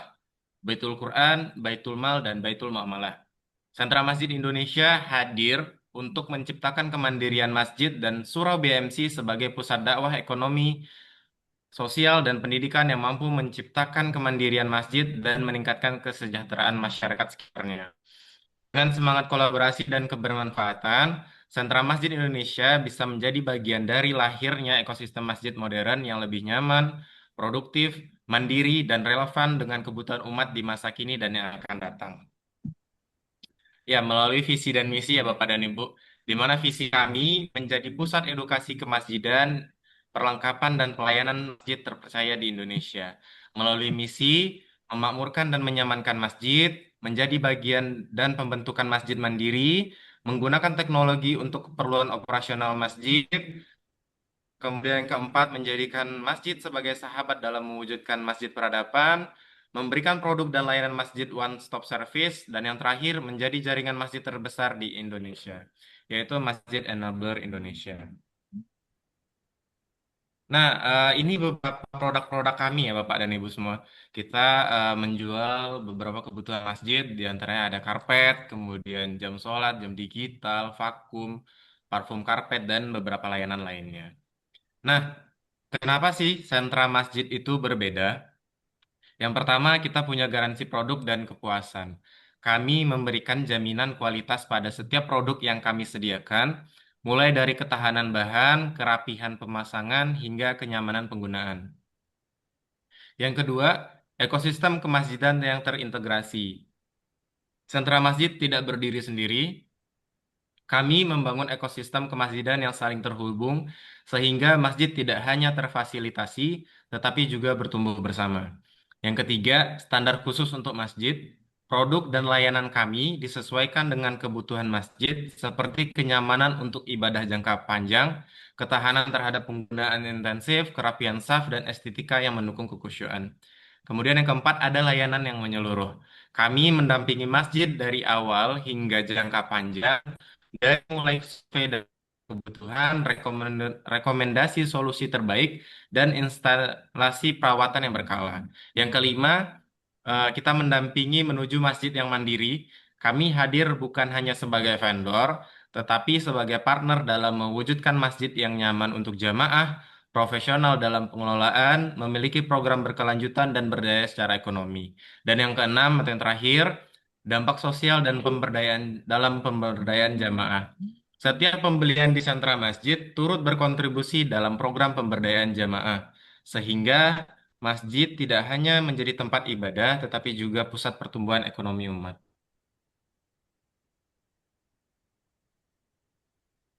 Speaker 9: Baitul Quran, Baitul Mal, dan Baitul Muamalah. Sentra Masjid Indonesia hadir untuk menciptakan kemandirian masjid dan Surau BMC sebagai pusat dakwah ekonomi, sosial, dan pendidikan yang mampu menciptakan kemandirian masjid dan meningkatkan kesejahteraan masyarakat sekitarnya. Dengan semangat kolaborasi dan kebermanfaatan, Sentra Masjid Indonesia bisa menjadi bagian dari lahirnya ekosistem masjid modern yang lebih nyaman, produktif, mandiri, dan relevan dengan kebutuhan umat di masa kini dan yang akan datang. Ya, melalui visi dan misi ya Bapak dan Ibu, di mana visi kami menjadi pusat edukasi kemasjidan, perlengkapan dan pelayanan masjid terpercaya di Indonesia. Melalui misi, memakmurkan dan menyamankan masjid, menjadi bagian dan pembentukan masjid mandiri, menggunakan teknologi untuk keperluan operasional masjid. Kemudian yang keempat, menjadikan masjid sebagai sahabat dalam mewujudkan masjid peradaban, memberikan produk dan layanan masjid one stop service, dan yang terakhir menjadi jaringan masjid terbesar di Indonesia, yaitu Masjid Enabler Indonesia. Nah, ini beberapa produk-produk kami ya Bapak dan Ibu semua. Kita menjual beberapa kebutuhan masjid, di antaranya ada karpet, kemudian jam sholat, jam digital, vakum, parfum karpet, dan beberapa layanan lainnya. Nah, kenapa sih sentra masjid itu berbeda? Yang pertama, kita punya garansi produk dan kepuasan. Kami memberikan jaminan kualitas pada setiap produk yang kami sediakan, mulai dari ketahanan bahan, kerapihan pemasangan, hingga kenyamanan penggunaan. Yang kedua, ekosistem kemasjidan yang terintegrasi. Sentra masjid tidak berdiri sendiri. Kami membangun ekosistem kemasjidan yang saling terhubung, sehingga masjid tidak hanya terfasilitasi, tetapi juga bertumbuh bersama. Yang ketiga, standar khusus untuk masjid. Produk dan layanan kami disesuaikan dengan kebutuhan masjid, seperti kenyamanan untuk ibadah jangka panjang, ketahanan terhadap penggunaan intensif, kerapian saf, dan estetika yang mendukung kekhusyuan. Kemudian yang keempat, ada layanan yang menyeluruh. Kami mendampingi masjid dari awal hingga jangka panjang, dari mulai sepeda kebutuhan, rekomendasi solusi terbaik, dan instalasi perawatan yang berkala. Yang kelima, kita mendampingi menuju masjid yang mandiri. Kami hadir bukan hanya sebagai vendor, tetapi sebagai partner dalam mewujudkan masjid yang nyaman untuk jamaah, profesional dalam pengelolaan, memiliki program berkelanjutan dan berdaya secara ekonomi. Dan yang keenam, atau yang terakhir, dampak sosial dan pemberdayaan jamaah. Setiap pembelian di sentra masjid turut berkontribusi dalam program pemberdayaan jamaah, sehingga masjid tidak hanya menjadi tempat ibadah, tetapi juga pusat pertumbuhan ekonomi umat.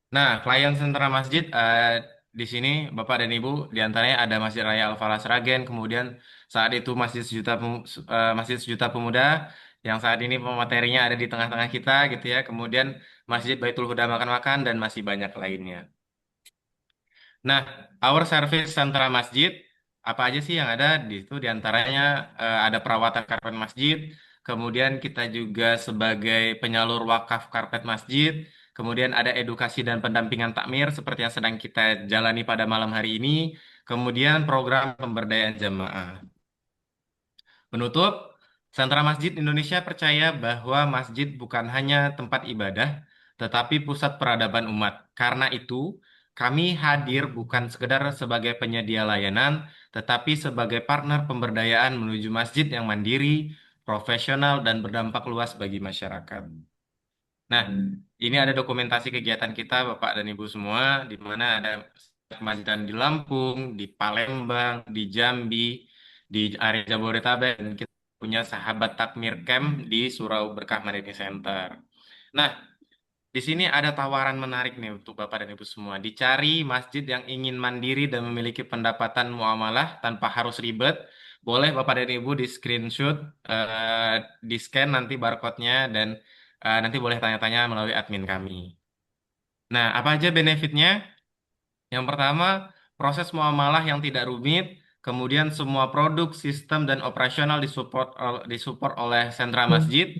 Speaker 9: Nah, klien sentra masjid di sini Bapak dan Ibu, di antaranya ada Masjid Raya Al-Falah Sragen, kemudian saat itu Masjid Sejuta Pemuda, yang saat ini pematerinya ada di tengah-tengah kita gitu ya, kemudian Masjid Baitul Huda Makan-Makan, dan masih banyak lainnya. Nah, our service sentra masjid, apa aja sih yang ada di situ? Di antaranya ada perawatan karpet masjid, kemudian kita juga sebagai penyalur wakaf karpet masjid, kemudian ada edukasi dan pendampingan takmir seperti yang sedang kita jalani pada malam hari ini, kemudian program pemberdayaan jamaah. Penutup, Sentra Masjid Indonesia percaya bahwa masjid bukan hanya tempat ibadah, tetapi pusat peradaban umat. Karena itu, kami hadir bukan sekedar sebagai penyedia layanan, tetapi sebagai partner pemberdayaan menuju masjid yang mandiri, profesional, dan berdampak luas bagi masyarakat. Nah, ini ada dokumentasi kegiatan kita, Bapak dan Ibu semua, di mana ada kemacetan di Lampung, di Palembang, di Jambi, di area Jabodetabek, dan kita punya sahabat Takmir Camp di Surau Berkah Mandiri Center. Nah, di sini ada tawaran menarik nih untuk Bapak dan Ibu semua. Dicari masjid yang ingin mandiri dan memiliki pendapatan muamalah tanpa harus ribet. Boleh Bapak dan Ibu di screenshot, di scan nanti barcode-nya, dan nanti boleh tanya-tanya melalui admin kami. Nah, apa aja benefitnya? Yang pertama, proses muamalah yang tidak rumit, kemudian semua produk, sistem, dan operasional disupport oleh sentra masjid.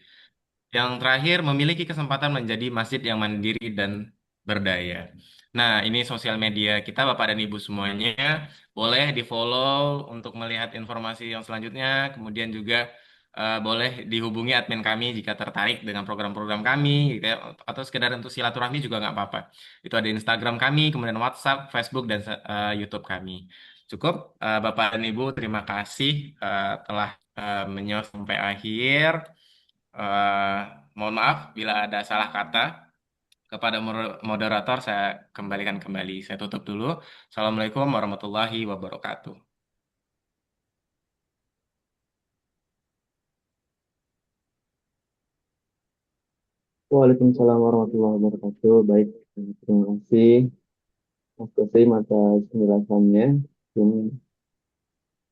Speaker 9: Yang terakhir, memiliki kesempatan menjadi masjid yang mandiri dan berdaya. Nah, ini sosial media kita, Bapak dan Ibu semuanya. Boleh di-follow untuk melihat informasi yang selanjutnya. Kemudian juga boleh dihubungi admin kami jika tertarik dengan program-program kami, gitu ya. Atau sekedar untuk silaturahmi juga nggak apa-apa. Itu ada Instagram kami, kemudian WhatsApp, Facebook, dan YouTube kami. Cukup, Bapak dan Ibu, terima kasih telah menyimak sampai akhir. Eh, Mohon maaf bila ada salah kata. Kepada moderator saya kembalikan kembali. Saya tutup dulu. Assalamualaikum warahmatullahi wabarakatuh.
Speaker 1: Waalaikumsalam warahmatullahi wabarakatuh. Baik, terima kasih Mas Kosim atas penjelasannya. Mungkin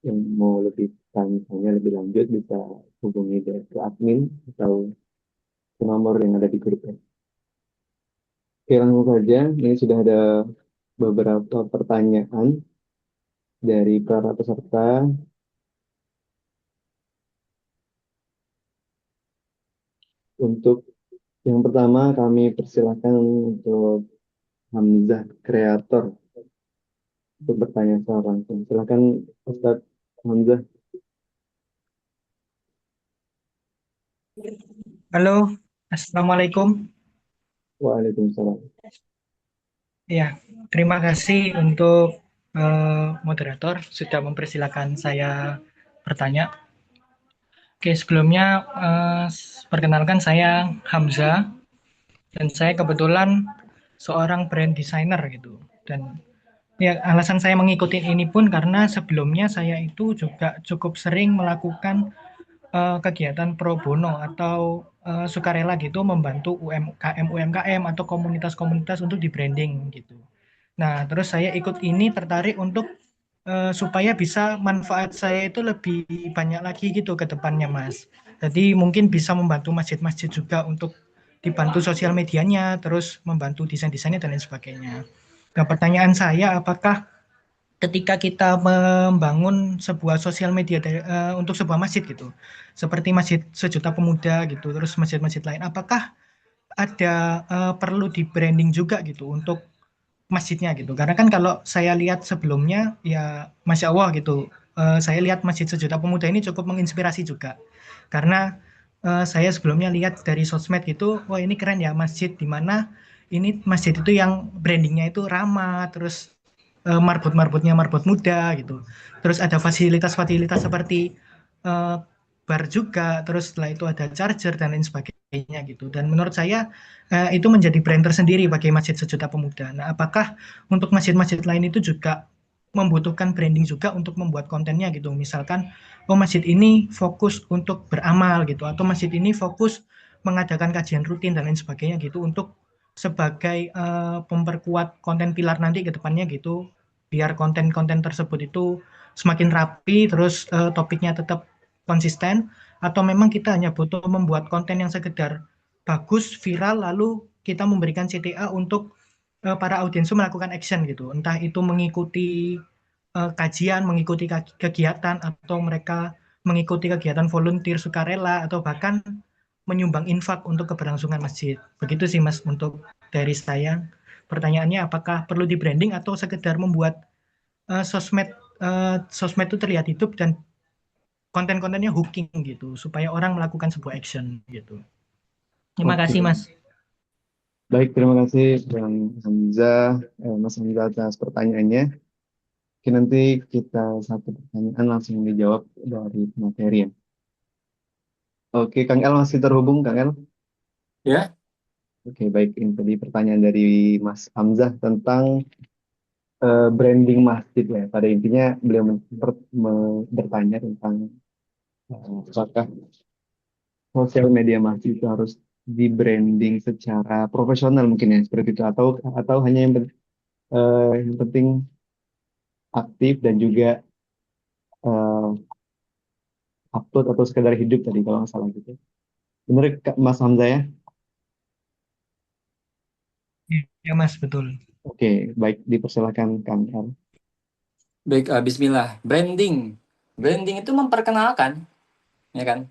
Speaker 1: yang mau lebih tanya lebih lanjut bisa hubungi ke admin atau ke nomor yang ada di grup ya. Oke, langsung saja. Ini sudah ada beberapa pertanyaan dari para peserta. Untuk yang pertama, kami persilakan untuk Hamzah, kreator, untuk bertanya secara langsung. Silakan Ustadz Hamzah.
Speaker 10: Halo, Assalamualaikum.
Speaker 1: Waalaikumsalam.
Speaker 10: Ya, terima kasih untuk moderator sudah mempersilahkan saya bertanya. Oke, sebelumnya perkenalkan saya Hamzah dan saya kebetulan seorang brand designer gitu. Dan ya alasan saya mengikuti ini pun karena sebelumnya saya itu juga cukup sering melakukan kegiatan pro bono atau sukarela gitu membantu UMKM atau komunitas-komunitas untuk di branding gitu. Nah, terus saya ikut ini tertarik untuk supaya bisa manfaat saya itu lebih banyak lagi gitu ke depannya, Mas. Jadi mungkin bisa membantu masjid-masjid juga untuk dibantu sosial medianya, terus membantu desain-desainnya dan lain sebagainya. Nah, pertanyaan saya, apakah ketika kita membangun sebuah sosial media untuk sebuah masjid gitu, seperti Masjid Sejuta Pemuda gitu, terus masjid-masjid lain, apakah ada perlu di branding juga gitu untuk masjidnya gitu? Karena kan kalau saya lihat sebelumnya ya Masya Allah gitu, saya lihat Masjid Sejuta Pemuda ini cukup menginspirasi juga, karena saya sebelumnya lihat dari sosmed gitu, wah ini keren ya masjid, di mana ini masjid itu yang brandingnya itu ramah, terus marbot-marbotnya marbot muda gitu. Terus ada fasilitas-fasilitas seperti uh, bar juga, terus setelah itu ada charger dan lain sebagainya gitu. Dan menurut saya itu menjadi brand tersendiri bagi Masjid Sejuta Pemuda. Nah, apakah untuk masjid-masjid lain itu juga membutuhkan branding juga untuk membuat kontennya gitu? Misalkan, oh masjid ini fokus untuk beramal gitu, atau masjid ini fokus mengadakan kajian rutin dan lain sebagainya gitu untuk sebagai memperkuat konten pilar nanti ke depannya gitu, biar konten-konten tersebut itu semakin rapi, terus topiknya tetap konsisten, atau memang kita hanya butuh membuat konten yang sekedar bagus, viral, lalu kita memberikan CTA untuk para audiens melakukan action gitu, entah itu mengikuti kajian, mengikuti kegiatan, atau mereka mengikuti kegiatan volunteer sukarela, atau bahkan menyumbang infak untuk keberlangsungan masjid. Begitu sih Mas untuk dari saya. Pertanyaannya apakah perlu di branding atau sekedar membuat sosmed sosmed itu terlihat hidup dan konten-kontennya hooking gitu supaya orang melakukan sebuah action gitu. Terima kasih Mas.
Speaker 1: Baik, terima kasih Bang Hamzah, Mas Hamzah atas pertanyaannya. Oke, nanti kita satu pertanyaan langsung dijawab dari materi ya. Oke, Kang El masih terhubung, Kang El.
Speaker 6: Ya,
Speaker 1: Oke, baik. Ini tadi pertanyaan dari Mas Hamzah tentang branding masjid ya. Pada intinya beliau bertanya tentang apakah sosial media masjid itu harus di branding secara profesional mungkin ya seperti itu atau hanya yang penting aktif dan juga eh, upload atau sekedar hidup tadi kalau nggak salah gitu. Bener Kak, Mas Hamzah ya?
Speaker 10: Iya Mas, betul.
Speaker 1: Oke, baik dipersilakan Kang El.
Speaker 6: baik, Bismillah. Branding. Branding itu memperkenalkan, ya kan?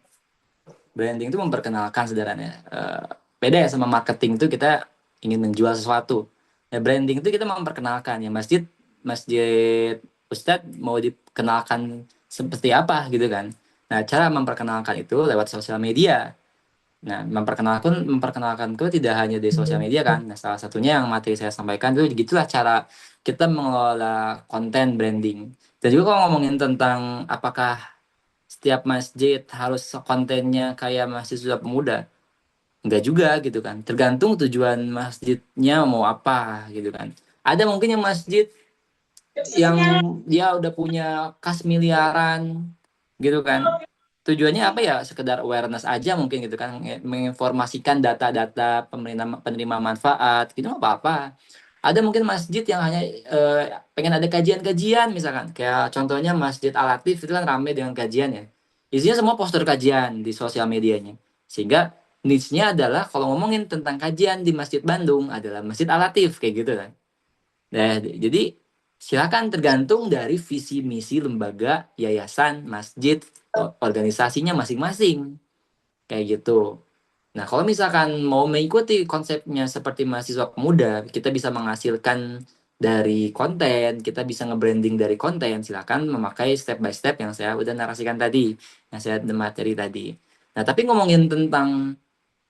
Speaker 6: Branding itu memperkenalkan sebenarnya. Beda ya sama marketing itu kita ingin menjual sesuatu. Ya, branding itu kita memperkenalkan ya masjid, masjid Ustadz mau dikenalkan seperti apa gitu kan. Nah, cara memperkenalkan itu lewat sosial media. Nah, memperkenalkan itu tidak hanya di sosial media kan. Nah, salah satunya yang materi saya sampaikan itu gitulah cara kita mengelola konten branding. Dan juga kalau ngomongin tentang apakah setiap masjid harus kontennya kayak Masjid Sudah Pemuda, enggak juga gitu kan. Tergantung tujuan masjidnya mau apa gitu kan. Ada mungkin yang masjid yang dia udah punya kas miliaran gitu kan. Tujuannya apa ya? Sekedar awareness aja mungkin gitu kan, menginformasikan data-data penerima manfaat gitu nggak apa-apa. Ada mungkin masjid yang hanya pengen ada kajian-kajian misalkan, kayak contohnya Masjid Al-Latif itu kan ramai dengan kajian ya. Isinya semua poster kajian di sosial medianya. Sehingga niche-nya adalah kalau ngomongin tentang kajian di Masjid Bandung adalah Masjid Al-Latif kayak gitu kan. Nah, jadi silakan tergantung dari visi misi lembaga, yayasan, masjid, organisasinya masing-masing kayak gitu. Nah, kalau misalkan mau mengikuti konsepnya seperti mahasiswa pemuda, kita bisa menghasilkan dari konten, kita bisa nge-branding dari konten, silakan memakai step by step yang saya udah narasikan tadi, yang saya materi tadi. Nah, tapi ngomongin tentang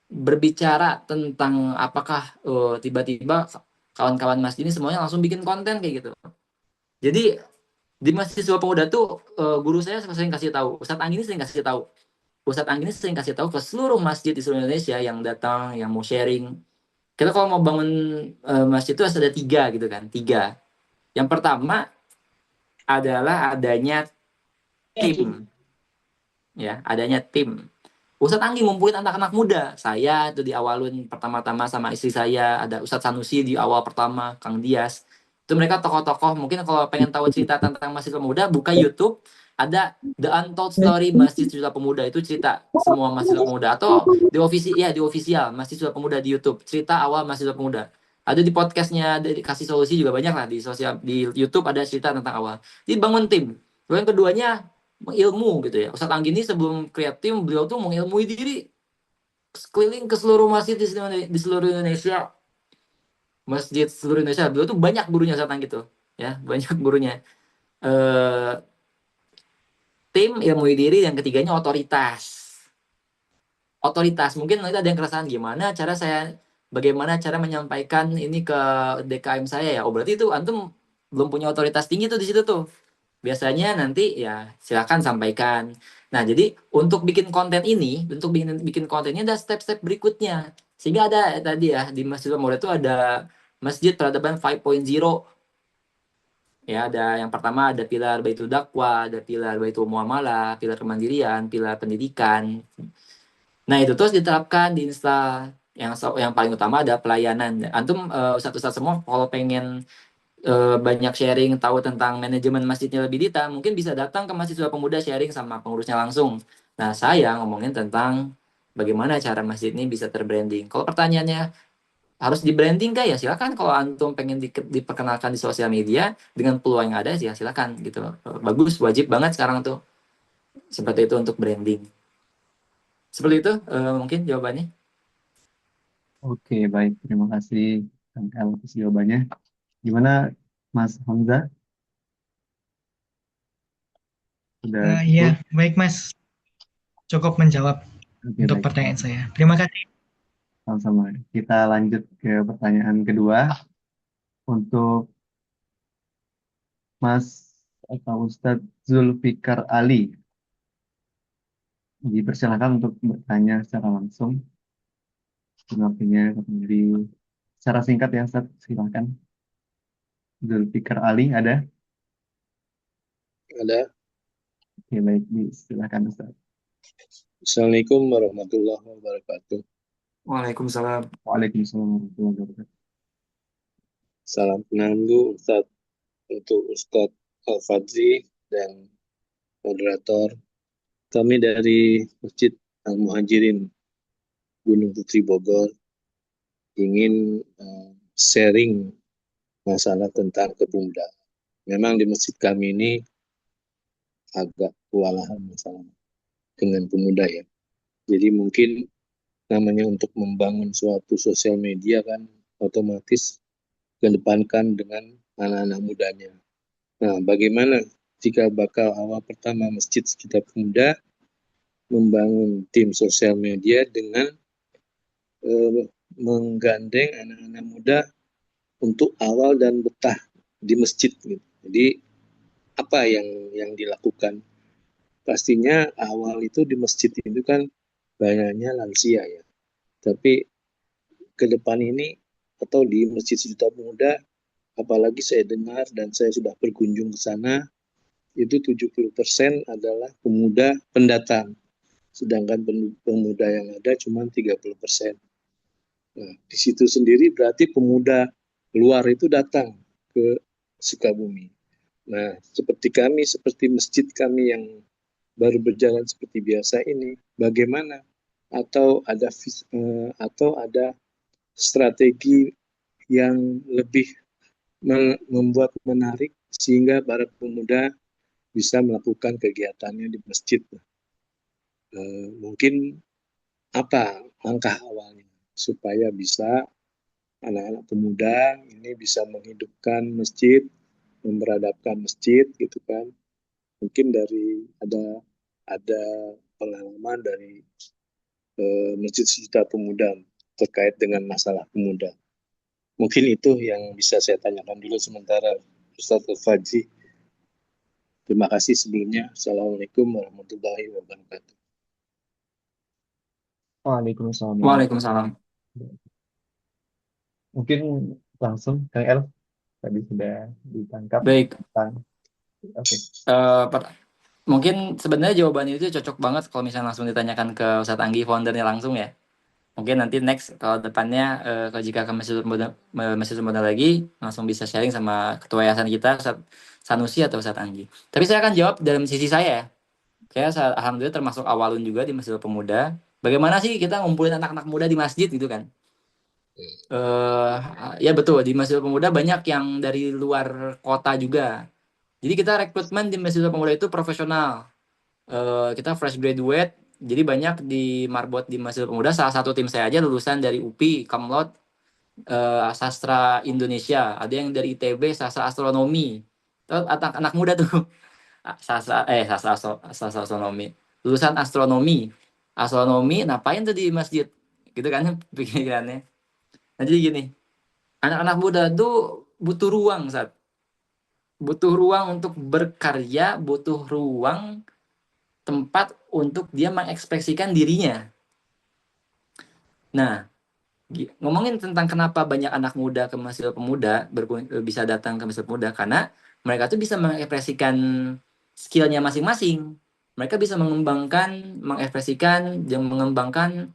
Speaker 6: berbicara tentang apakah tiba-tiba kawan-kawan mas ini semuanya langsung bikin konten kayak gitu. Jadi di mahasiswa pemuda tuh guru saya sering kasih tahu, Ustadz Anggi ini sering kasih tahu. Ustadz Anggi ini sering kasih tahu ke seluruh masjid di seluruh Indonesia yang datang, yang mau sharing. Kita kalau mau bangun masjid itu harus ada tiga gitu kan, tiga. Yang pertama adalah adanya tim, ya, adanya tim. Ustadz Anggi ngumpulin anak-anak muda. Saya itu diawalin pertama-tama sama istri saya. Ada Ustadz Sanusi di awal pertama, Kang Dias. Itu mereka tokoh-tokoh. Mungkin kalau pengen tahu cerita tentang Masjid Pemuda, buka YouTube. Ada The Untold Story Masjid Sudah Pemuda. Itu cerita semua Masjid Sudah Pemuda. Atau di official Masjid Sudah Pemuda di YouTube. Cerita awal Masjid Sudah Pemuda. Ada di podcastnya, Kasih Solusi juga banyak lah di sosial di YouTube ada cerita tentang awal. Dibangun tim. Lalu yang keduanya ilmu gitu ya. Ustadz Anggi ini sebelum create tim beliau tuh mengilmui diri keliling ke seluruh masjid di seluruh Indonesia, masjid seluruh Indonesia. Beliau tuh banyak gurunya Ustadz Anggi tuh, ya banyak gurunya. Eh, tim ilmu diri yang ketiganya otoritas. Otoritas mungkin nanti ada yang keresahan bagaimana cara menyampaikan ini ke DKM saya ya. Oh berarti itu antum belum punya otoritas tinggi tuh di situ tuh. Biasanya nanti ya silakan sampaikan. Nah, jadi untuk bikin konten ini ada step-step berikutnya. Sehingga ada tadi ya di Masjid Murid itu ada Masjid Peradaban 5.0. Ya, ada yang pertama ada pilar Baitul Dakwah, ada pilar Baitul Muamalah, pilar kemandirian, pilar pendidikan. Nah, itu terus diterapkan di Insta. Yang paling utama ada pelayanan. Antum ustadz-ustadz semua kalau pengen banyak sharing tahu tentang manajemen masjidnya lebih detail, mungkin bisa datang ke Mahasiswa Pemuda sharing sama pengurusnya langsung. Nah, saya ngomongin tentang bagaimana cara masjid ini bisa terbranding. Kalau pertanyaannya harus di branding kah ya silakan, kalau antum pengen diperkenalkan di sosial media dengan peluang yang ada ya silakan gitu. Bagus, wajib banget sekarang tuh seperti itu untuk branding. Seperti itu mungkin jawabannya.
Speaker 1: Oke, baik. Terima kasih Kang El atas jawabannya. Gimana Mas Hamzah? Sudah
Speaker 10: Iya,
Speaker 1: cukup?
Speaker 10: baik Mas. Cukup menjawab
Speaker 1: Oke,
Speaker 10: untuk
Speaker 1: baik.
Speaker 10: pertanyaan saya. Terima kasih.
Speaker 1: Sama-sama. Kita lanjut ke pertanyaan kedua untuk Mas atau Ustadz Zulfikar Ali. Dipersilakan untuk bertanya secara langsung. Waktunya di secara singkat ya, Ustadz. Silakan. Zulfikar Ali ada?
Speaker 11: Ada.
Speaker 1: Oke, baik. Silakan, Ustadz.
Speaker 11: Assalamualaikum warahmatullahi wabarakatuh.
Speaker 6: Waalaikumsalam.
Speaker 1: Waalaikumsalam warahmatullahi wabarakatuh.
Speaker 11: Salam penangguh Ustadz untuk Ustadz Al-Fadzi dan moderator. Kami dari Masjid Al-Muhajirin Gunung Putri Bogor ingin sharing masalah tentang kepemudaan. Memang di masjid kami ini agak kewalahan masalah dengan pemuda ya. Jadi mungkin namanya untuk membangun suatu sosial media kan otomatis kedepankan dengan anak-anak mudanya. Nah, bagaimana jika bakal awal pertama masjid kita pemuda membangun tim sosial media dengan menggandeng anak-anak muda untuk awal dan betah di masjid gitu. Jadi apa yang dilakukan? Pastinya awal itu di masjid itu kan banyaknya lansia ya. Tapi ke depan ini atau di Masjid Sejuta Pemuda, apalagi saya dengar dan saya sudah berkunjung ke sana, itu 70% adalah pemuda pendatang. Sedangkan pemuda yang ada cuma 30%. Nah, di situ sendiri berarti pemuda luar itu datang ke Sukabumi. Nah, seperti kami, seperti masjid kami yang baru berjalan seperti biasa ini, bagaimana? Atau ada strategi yang lebih membuat menarik sehingga para pemuda bisa melakukan kegiatannya di masjid. Mungkin apa langkah awalnya supaya bisa anak-anak pemuda ini bisa menghidupkan masjid, memberadabkan masjid gitu kan. Mungkin dari ada pengalaman dari Masjid Sejuta Pemuda terkait dengan masalah pemuda. Mungkin itu yang bisa saya tanyakan dulu sementara Ustadz Al-Fadzi. Terima kasih sebelumnya. Assalamualaikum warahmatullahi wabarakatuh.
Speaker 1: Waalaikumsalam.
Speaker 6: Waalaikumsalam.
Speaker 1: Mungkin langsung Kang El tadi sudah ditangkap.
Speaker 6: Baik.
Speaker 1: Oke.
Speaker 6: Mungkin sebenarnya jawabannya itu cocok banget kalau misalnya langsung ditanyakan ke Ustadz Anggi, foundernya langsung ya. Mungkin nanti next kalau depannya kalau jika ke Masjid Pemuda lagi langsung bisa sharing sama ketua yayasan kita Ustadz Sanusi atau Ustadz Anggi. Tapi saya akan jawab dalam sisi saya. Saya alhamdulillah termasuk awalun juga di Masjid Pemuda. Bagaimana sih kita ngumpulin anak-anak muda di masjid gitu kan? Ya betul, di Masjid Pemuda banyak yang dari luar kota juga. Jadi kita rekrutmen di Masjid Pemuda itu profesional. Kita fresh graduate. Jadi banyak di marbot di Masjid Pemuda. Salah satu tim saya aja lulusan dari UPI, Kamlot, Sastra Indonesia. Ada yang dari ITB, Sastra Astronomi. Anak-anak muda tuh. Sastra Astronomi. Lulusan Astronomi. Astronomi ngapain tuh di masjid? Gitu kan pikirannya. Nah jadi gini, anak-anak muda tuh butuh ruang saat. Butuh ruang untuk berkarya, butuh ruang tempat untuk dia mengekspresikan dirinya. Nah, ngomongin tentang kenapa banyak anak muda ke Masjid Pemuda bisa datang ke Masjid Pemuda, karena mereka tuh bisa mengekspresikan skillnya masing-masing. Mereka bisa mengekspresikan dan mengembangkan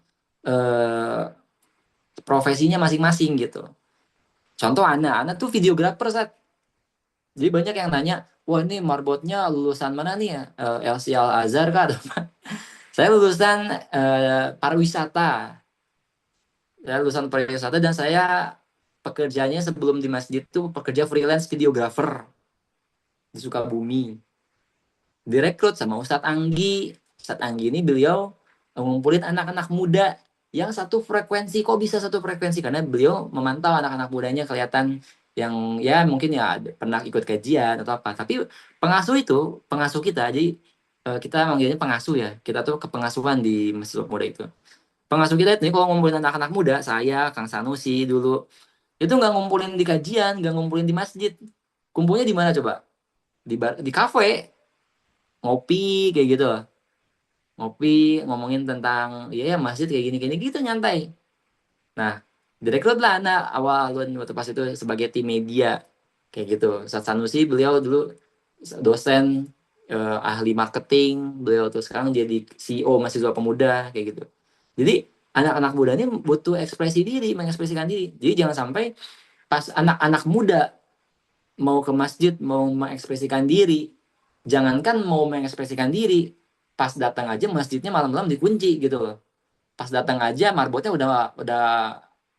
Speaker 6: profesinya masing-masing gitu. Contoh anak tuh videografer saat. Jadi banyak yang nanya, wah ini marbotnya lulusan mana nih ya? LC Al-Azhar kah? Saya lulusan pariwisata. Saya lulusan pariwisata dan saya pekerjaannya sebelum di masjid itu pekerja freelance videographer di Sukabumi. Direkrut sama Ustadz Anggi. Ustadz Anggi ini beliau ngumpulin anak-anak muda yang satu frekuensi. Kok bisa satu frekuensi? Karena beliau memantau anak-anak mudanya kelihatan yang ya mungkin ya pernah ikut kajian atau apa. Tapi pengasuh kita, jadi kita manggilnya pengasuh ya. Kita tuh kepengasuhan di Masjid Pemuda itu. Pengasuh kita itu kalau ngumpulin anak-anak muda, saya, Kang Sanusi dulu, itu nggak ngumpulin di kajian, nggak ngumpulin di masjid. Kumpulnya di mana coba? Di kafe, ngopi kayak gitu. Ngopi, ngomongin tentang, ya ya masjid kayak gini-gini gitu nyantai. Nah, direkrut lah anak awal waktu pas itu sebagai tim media kayak gitu. Ustaz Sanusi beliau dulu dosen ahli marketing, beliau tuh sekarang jadi CEO mahasiswa pemuda kayak gitu. Jadi anak-anak muda ini butuh ekspresi diri, mengekspresikan diri. Jadi jangan sampai pas anak-anak muda mau ke masjid mau mengekspresikan diri, jangankan mau mengekspresikan diri, pas datang aja masjidnya malam-malam dikunci gitu loh. Pas datang aja marbotnya udah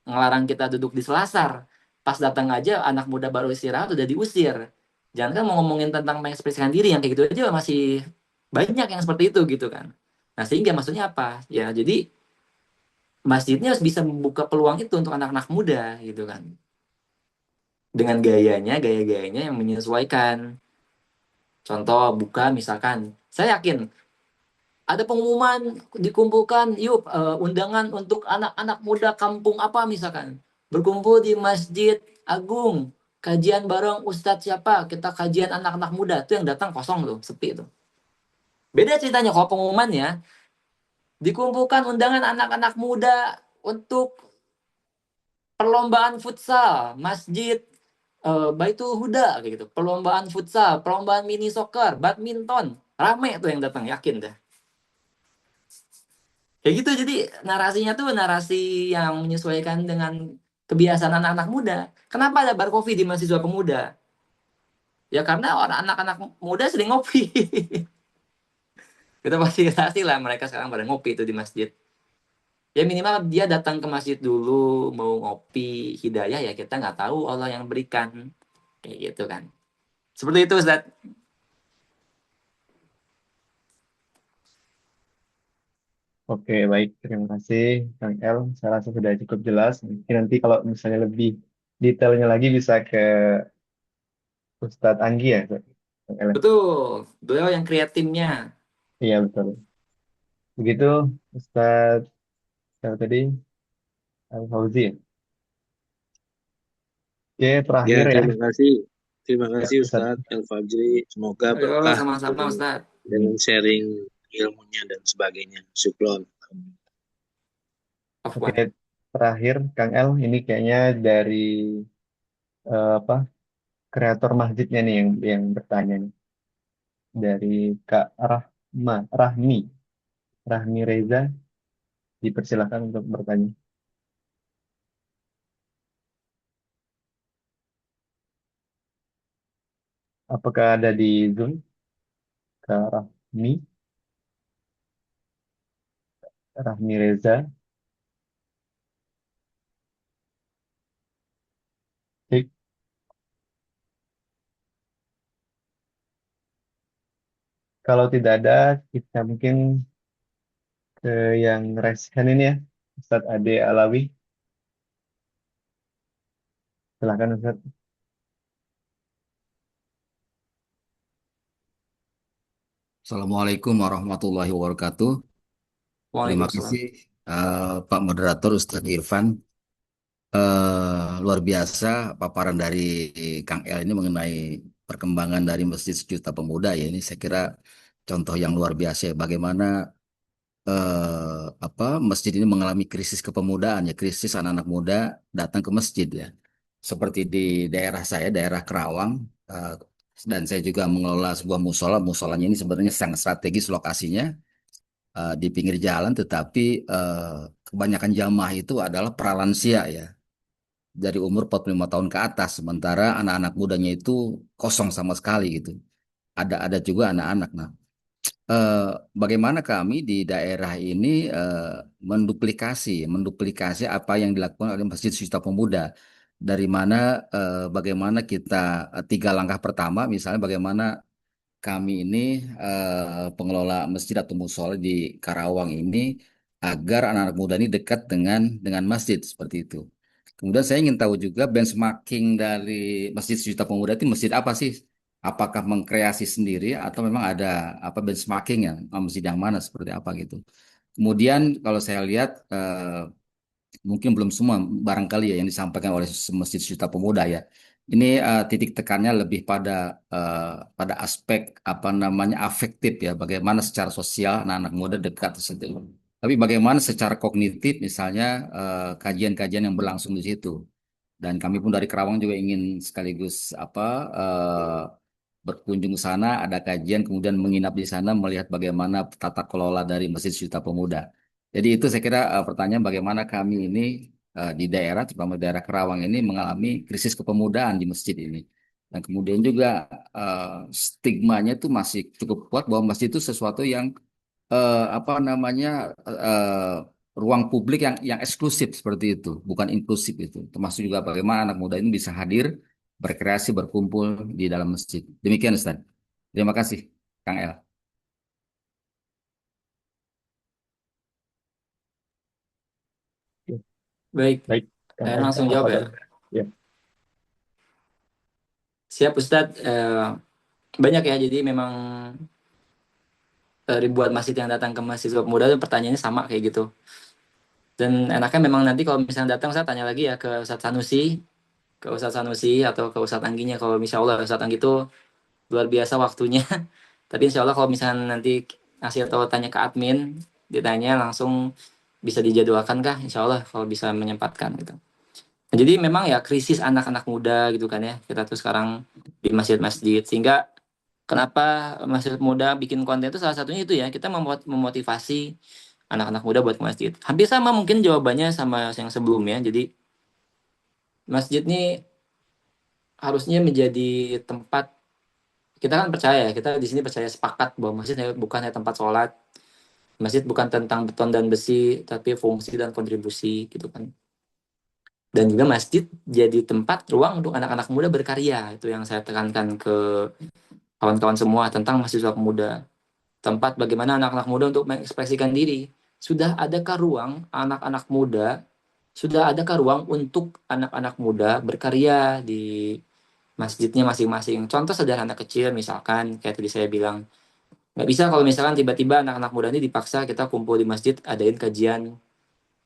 Speaker 6: ngelarang kita duduk di selasar. Pas datang aja anak muda baru istirahat udah diusir. Jangan kan mau ngomongin tentang mengekspresikan diri yang kayak gitu aja masih banyak yang seperti itu gitu kan. Nah sehingga maksudnya apa? Ya jadi masjidnya harus bisa membuka peluang itu untuk anak-anak muda gitu kan. Dengan gaya-gayanya yang menyesuaikan. Contoh buka misalkan, saya yakin ada pengumuman dikumpulkan, yuk undangan untuk anak-anak muda kampung apa misalkan. Berkumpul di Masjid Agung, kajian bareng Ustadz siapa, kita kajian anak-anak muda. Itu yang datang kosong tuh, sepi tuh. Beda ceritanya kalau pengumumannya, dikumpulkan undangan anak-anak muda untuk perlombaan futsal, Masjid Baitul Huda, kayak gitu. Perlombaan futsal, perlombaan mini soccer, badminton. Rame tuh yang datang, yakin dah. Kayak gitu, jadi narasinya tuh narasi yang menyesuaikan dengan kebiasaan anak-anak muda. Kenapa ada bar kopi di mahasiswa pemuda? Ya karena orang anak-anak muda sering ngopi. Kita fasilitasi lah mereka sekarang pada ngopi itu di masjid. Ya minimal dia datang ke masjid dulu, mau ngopi, hidayah ya kita nggak tahu Allah yang berikan. Kayak gitu kan. Seperti itu Ustaz.
Speaker 1: Oke, baik. Terima kasih, Kang El. Saya rasa sudah cukup jelas. Mungkin nanti kalau misalnya lebih detailnya lagi bisa ke Ustadz Anggi ya, Kang El.
Speaker 6: Betul, beliau yang kreatifnya.
Speaker 1: Iya, betul. Begitu, Ustadz siapa tadi? Al-Fauzi ya? Oke,
Speaker 11: Ya,
Speaker 1: terakhir ya.
Speaker 11: terima
Speaker 1: Ya,
Speaker 11: kasih
Speaker 1: Ustadz.
Speaker 11: Ustadz El Fajri. Semoga
Speaker 6: Ayo
Speaker 11: berkah
Speaker 6: sama-sama Ustaz.
Speaker 11: dengan sharing ilmunya dan sebagainya. Syukron.
Speaker 1: Oke,
Speaker 6: Afwan.
Speaker 1: terakhir, Kang El. Ini kayaknya dari apa kreator masjidnya nih yang bertanya nih. Dari Kak Rahmi Reza. Dipersilakan untuk bertanya. Apakah ada di Zoom, Kak Rahmi Reza? Oke, kalau tidak ada, kita mungkin ke yang raise hand ini ya, Ustadz Ade Alawi. Silakan Ustadz.
Speaker 12: Assalamualaikum warahmatullahi wabarakatuh. Terima
Speaker 6: Waalaikumsalam.
Speaker 12: kasih Pak Moderator Ustadz Irfan. Luar biasa paparan dari Kang El ini mengenai perkembangan dari Masjid Sejuta Pemuda ya. Ini saya kira contoh yang luar biasa ya. Bagaimana masjid ini mengalami krisis kepemudaan ya, krisis anak-anak muda datang ke masjid ya. Seperti di daerah saya, daerah Kerawang, eh, dan saya juga mengelola sebuah musola. Musolanya ini sebenarnya sangat strategis lokasinya di pinggir jalan, tetapi kebanyakan jamaah itu adalah pralansia ya, dari umur 45 tahun ke atas, sementara anak-anak mudanya itu kosong sama sekali gitu. Ada juga anak-anak. Nah, eh, bagaimana kami di daerah ini menduplikasi apa yang dilakukan oleh Masjid Sucipto Pemuda, dari mana bagaimana kita tiga langkah pertama, misalnya bagaimana kami ini pengelola masjid atau musola di Karawang ini agar anak-anak muda ini dekat dengan masjid seperti itu. Kemudian saya ingin tahu juga benchmarking dari Masjid Sejuta Pemuda itu masjid apa sih? Apakah mengkreasi sendiri atau memang ada apa benchmarking ya, masjid yang mana seperti apa gitu? Kemudian kalau saya lihat mungkin belum semua barangkali ya yang disampaikan oleh Masjid Juta Pemuda ya. Ini titik tekannya lebih pada aspek apa namanya afektif ya, bagaimana secara sosial anak-anak muda dekat tersebut. Tapi bagaimana secara kognitif misalnya kajian-kajian yang berlangsung di situ. Dan kami pun dari Kerawang juga ingin sekaligus berkunjung ke sana, ada kajian, kemudian menginap di sana, melihat bagaimana tata kelola dari Masjid Juta Pemuda. Jadi itu saya kira pertanyaan bagaimana kami ini di daerah, terutama daerah Kerawang ini mengalami krisis kepemudaan di masjid ini. Dan kemudian juga stigmanya itu masih cukup kuat bahwa masjid itu sesuatu yang apa namanya eh, ruang publik yang eksklusif seperti itu, bukan inklusif itu. Termasuk juga bagaimana anak muda ini bisa hadir, berkreasi, berkumpul di dalam masjid. Demikian Ustaz. Terima kasih, Kang El.
Speaker 6: Baik,
Speaker 1: Baik, Kang
Speaker 6: saya
Speaker 1: El.
Speaker 6: langsung jawab ya.
Speaker 1: Ya.
Speaker 6: Siap Ustadz. Banyak ya, jadi memang ribuan masjid yang datang ke Masjid Sumpah Pemuda itu pertanyaannya sama kayak gitu. Dan enaknya memang nanti kalau misalnya datang saya tanya lagi ya ke Ustadz Sanusi, atau ke Ustadz Angginya. Kalau insya Allah Ustadz Anggi itu luar biasa waktunya. Tapi insya Allah kalau misalnya nanti ngasih atau tanya ke admin, ditanya langsung bisa dijadwalkan kah? Insya Allah kalau bisa menyempatkan gitu. Nah, jadi memang ya krisis anak-anak muda gitu kan ya. Kita tuh sekarang di masjid-masjid, sehingga kenapa masjid muda bikin konten itu salah satunya itu ya, kita memotivasi anak-anak muda buat ke masjid. Hampir sama mungkin jawabannya sama yang sebelumnya. Jadi masjid ini harusnya menjadi tempat, kita kan percaya ya, kita di sini percaya sepakat bahwa masjid bukan hanya tempat sholat, masjid bukan tentang beton dan besi, tapi fungsi dan kontribusi gitu kan. Dan juga masjid jadi tempat ruang untuk anak-anak muda berkarya. Itu yang saya tekankan ke kawan-kawan semua tentang mahasiswa pemuda. Tempat bagaimana anak-anak muda untuk mengekspresikan diri. Sudah adakah ruang anak-anak muda, sudah adakah ruang untuk anak-anak muda berkarya di masjidnya masing-masing. Contoh sederhana kecil misalkan, kayak tadi saya bilang, nggak bisa kalau misalkan tiba-tiba anak-anak muda ini dipaksa kita kumpul di masjid, adain kajian,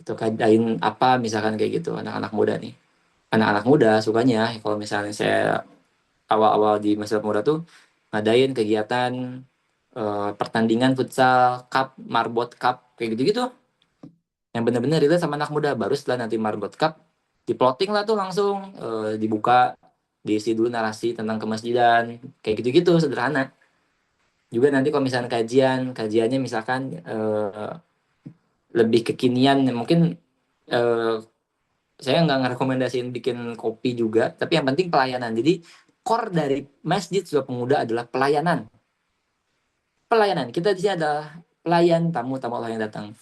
Speaker 6: atau adain apa misalkan kayak gitu, anak-anak muda nih. Anak-anak muda sukanya, kalau misalnya saya awal-awal di masjid muda tuh, ngadain kegiatan pertandingan futsal, cup, marbot cup, kayak gitu-gitu. Yang benar-benar relate sama anak muda. Baru setelah nanti marbot cup, diploting lah tuh langsung, dibuka, diisi dulu narasi tentang kemasjidan, kayak gitu-gitu, sederhana. Juga nanti kalau misalnya kajiannya misalkan lebih kekinian, mungkin saya nggak ngerekomendasiin bikin kopi juga, tapi yang penting pelayanan. Jadi core dari Masjid Sumpah Pemuda adalah pelayanan. Pelayanan. Kita di sini adalah pelayan tamu-tamu Allah yang datang.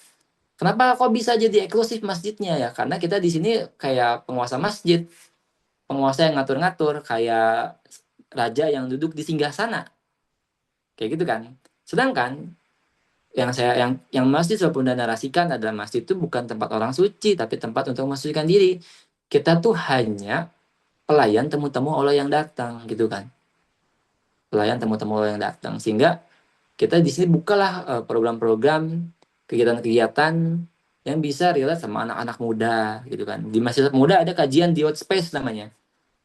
Speaker 6: Kenapa kok bisa jadi eksklusif masjidnya ya? Karena kita di sini kayak penguasa masjid, penguasa yang ngatur-ngatur, kayak raja yang duduk di singgasana, kayak gitu kan. Sedangkan yang Masjid Sumpah Pemuda narasikan adalah masjid itu bukan tempat orang suci, tapi tempat untuk mensucikan diri. Kita tuh hanya pelayan tamu-tamu Allah yang datang, gitu kan. Pelayan tamu-tamu Allah yang datang, sehingga kita di sini bukalah program-program, kegiatan-kegiatan yang bisa relate sama anak-anak muda gitu kan. Di Masjid Muda ada kajian di Space namanya.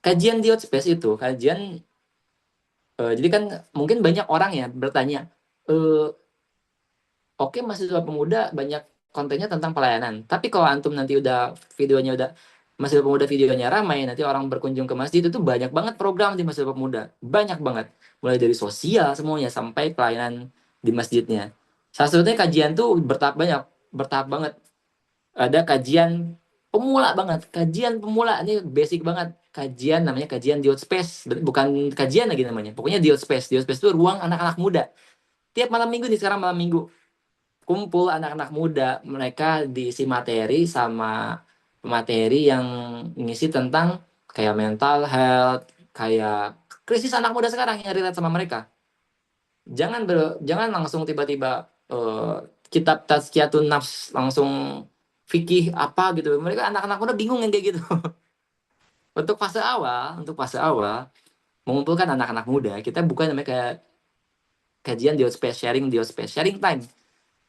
Speaker 6: Kajian di Space itu kajian jadi kan mungkin banyak orang ya bertanya, oke, mahasiswa pemuda banyak kontennya tentang pelayanan, tapi kalau antum nanti udah videonya udah mahasiswa pemuda videonya ramai, nanti orang berkunjung ke masjid itu banyak banget program di mahasiswa pemuda, banyak banget, mulai dari sosial semuanya sampai pelayanan di masjidnya. Salah satunya kajian tuh bertahap banget. Ada kajian pemula banget, kajian pemula ini basic banget, kajian namanya kajian di Space, bukan kajian lagi namanya, pokoknya di Space. Di Space itu ruang anak-anak muda. Tiap malam minggu nih, sekarang malam minggu kumpul anak-anak muda, mereka diisi materi sama pemateri yang ngisi tentang kayak mental health, kayak krisis anak muda sekarang yang relate sama mereka. Jangan langsung tiba-tiba kitab tazkiyatun nafs langsung fikih apa gitu. Mereka anak-anak muda bingung yang kayak gitu. Untuk fase awal mengumpulkan anak-anak muda, kita bukan namanya kayak kajian di space sharing time.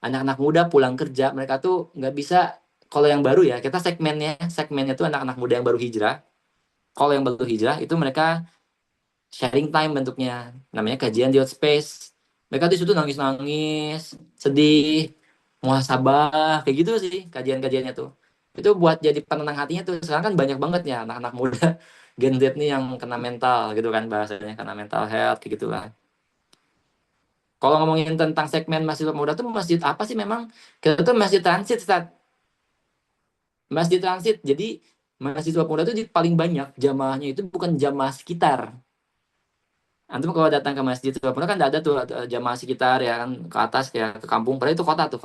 Speaker 6: anak-anak muda pulang kerja, mereka tuh nggak bisa, kalau yang baru ya, kita segmennya tuh anak-anak muda yang baru hijrah. Kalau yang baru hijrah itu mereka sharing time bentuknya, namanya kajian di Outspace. Mereka tuh situ nangis-nangis, sedih, muhasabah, kayak gitu sih kajian-kajiannya tuh. Itu buat jadi penenang hatinya tuh. Sekarang kan banyak banget ya anak-anak muda Gen Z nih yang kena mental gitu kan, bahasanya kena mental health kayak gitu lah. Kalau ngomongin tentang segmen masjid muda tuh masjid apa sih memang? Kita tuh masjid transit, Ustaz. Masjid transit. Jadi masjid muda tuh paling banyak jamaahnya itu bukan jamaah sekitar. Antum kalau datang ke masjid Sukabumi kan ada tuh jamaah sekitar ya kan, ke atas kayak ke kampung, padahal itu kota tuh,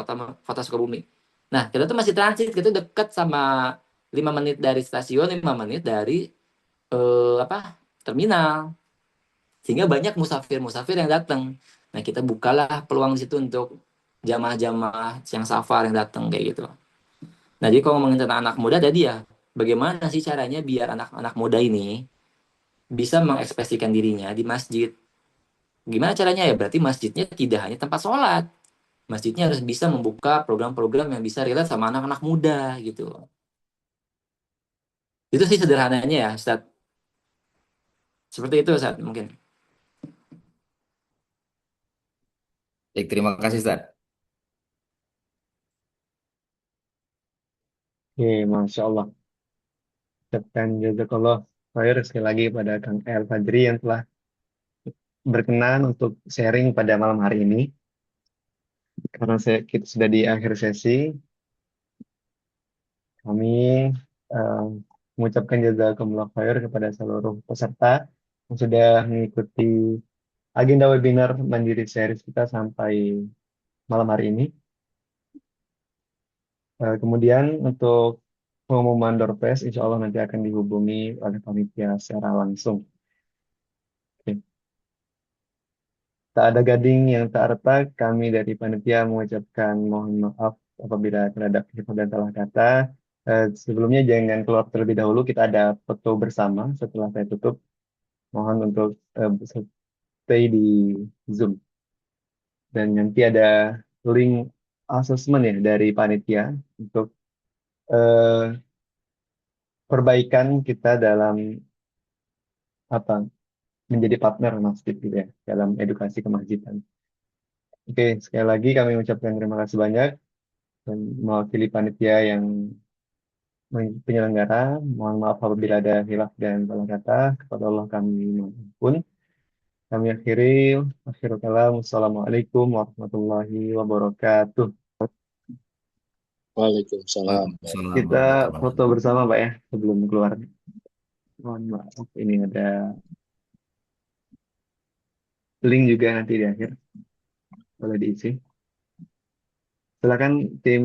Speaker 6: kota Sukabumi. Nah, kita tuh masih transit, kita tuh deket sama 5 menit dari stasiun, 5 menit dari apa terminal. Sehingga banyak musafir-musafir yang datang. Nah, kita bukalah peluang di situ untuk jamaah-jamaah yang safar yang datang kayak gitu. Nah, jadi kalau ngomongin tentang anak muda tadi ya, bagaimana sih caranya biar anak-anak muda ini bisa mengekspresikan dirinya di masjid? Gimana caranya ya? Berarti masjidnya tidak hanya tempat sholat. Masjidnya harus bisa membuka program-program yang bisa relate sama anak-anak muda gitu. Itu sih sederhananya ya, Ustaz. Seperti itu, Ustaz, mungkin.
Speaker 12: Baik, terima kasih Ustaz.
Speaker 1: Oke, Masya Allah. Dan jazakallah khair sekali lagi pada Kang El Fajri yang telah berkenan untuk sharing pada malam hari ini. Karena kita sudah di akhir sesi, kami eh, mengucapkan jazakumullah khair kepada seluruh peserta yang sudah mengikuti agenda webinar Mandiri Series kita sampai malam hari ini. Kemudian untuk pengumuman door prize, insya Allah nanti akan dihubungi oleh panitia secara langsung. Oke. Tak ada gading yang tak retak, kami dari panitia mengucapkan mohon maaf apabila terhadap kita dan salah kata. Sebelumnya jangan keluar terlebih dahulu, kita ada foto bersama setelah saya tutup. Mohon untuk stay di Zoom. Dan nanti ada link assessment ya dari panitia untuk eh, perbaikan kita dalam apa menjadi partner masjid gitu ya dalam edukasi kemasjidan. Oke, sekali lagi kami mengucapkan terima kasih banyak dan mewakili panitia yang penyelenggara. Mohon maaf apabila ada hilaf dan salah kata. Kepada Allah kami mohon ampun. Kami akhiri. Akhirul kalam. Wassalamualaikum warahmatullahi wabarakatuh.
Speaker 11: Waalaikumsalam.
Speaker 12: Waalaikumsalam
Speaker 1: Kita
Speaker 12: warahmatullahi
Speaker 1: foto bersama Pak ya sebelum keluar. Mohon maaf ini ada link juga nanti di akhir. Boleh diisi. Silakan tim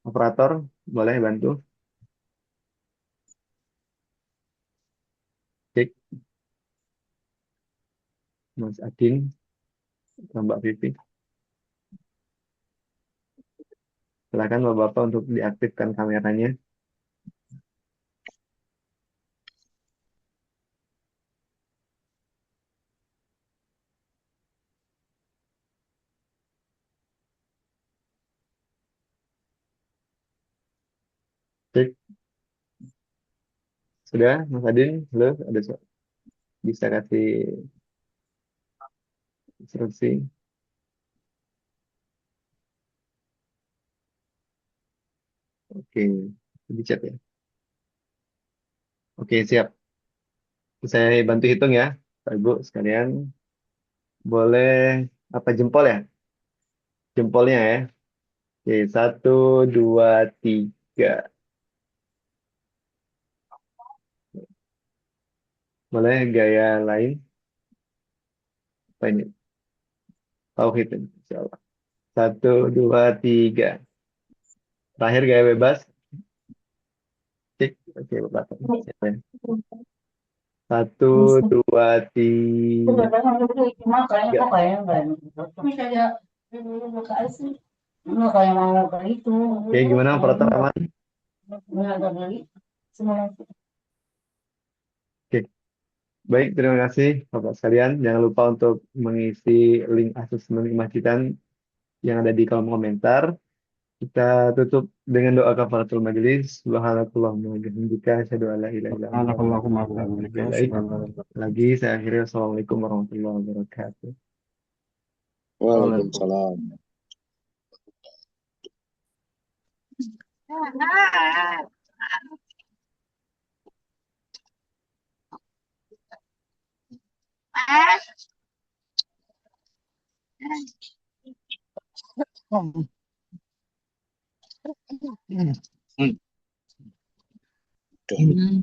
Speaker 1: operator boleh bantu. Cek Mas Adin sama Mbak Vivi. Silakan Bapak-Bapak untuk diaktifkan kameranya. Cek. Sudah, Mas Adin? Halo, bisa kasih instruksi? Oke, di chat ya. Oke, siap. Saya bantu hitung ya, Pak Ibu sekalian. Boleh apa jempol ya? Jempolnya ya. Oke, 1, 2, 3. Boleh gaya lain? Apa ini? Tauhid ini, insya Allah. 1, 2, 3. Terakhir gaya bebas. Cek. Oke, Bapak. Siap ya. 1, 2, 3. Oke, gimana operator aman? Oke, baik, terima kasih Bapak sekalian. Jangan lupa untuk mengisi link asesmen kemasjidan yang ada di kolom komentar. Kita tutup dengan doa kafaratul majelis. Subhanakallahumma wa bihamdika asyhadu an la ilaha illa anta
Speaker 7: Subhanakallahumma wa
Speaker 1: astaghfiruka wa atubu
Speaker 7: bihamdika
Speaker 1: ilaik.
Speaker 7: asyhadu an la ilaha illa anta
Speaker 1: Lagi saya akhiri wassalamualaikum warahmatullahi wabarakatuh.
Speaker 11: Waalaikumsalam.
Speaker 3: Hmm.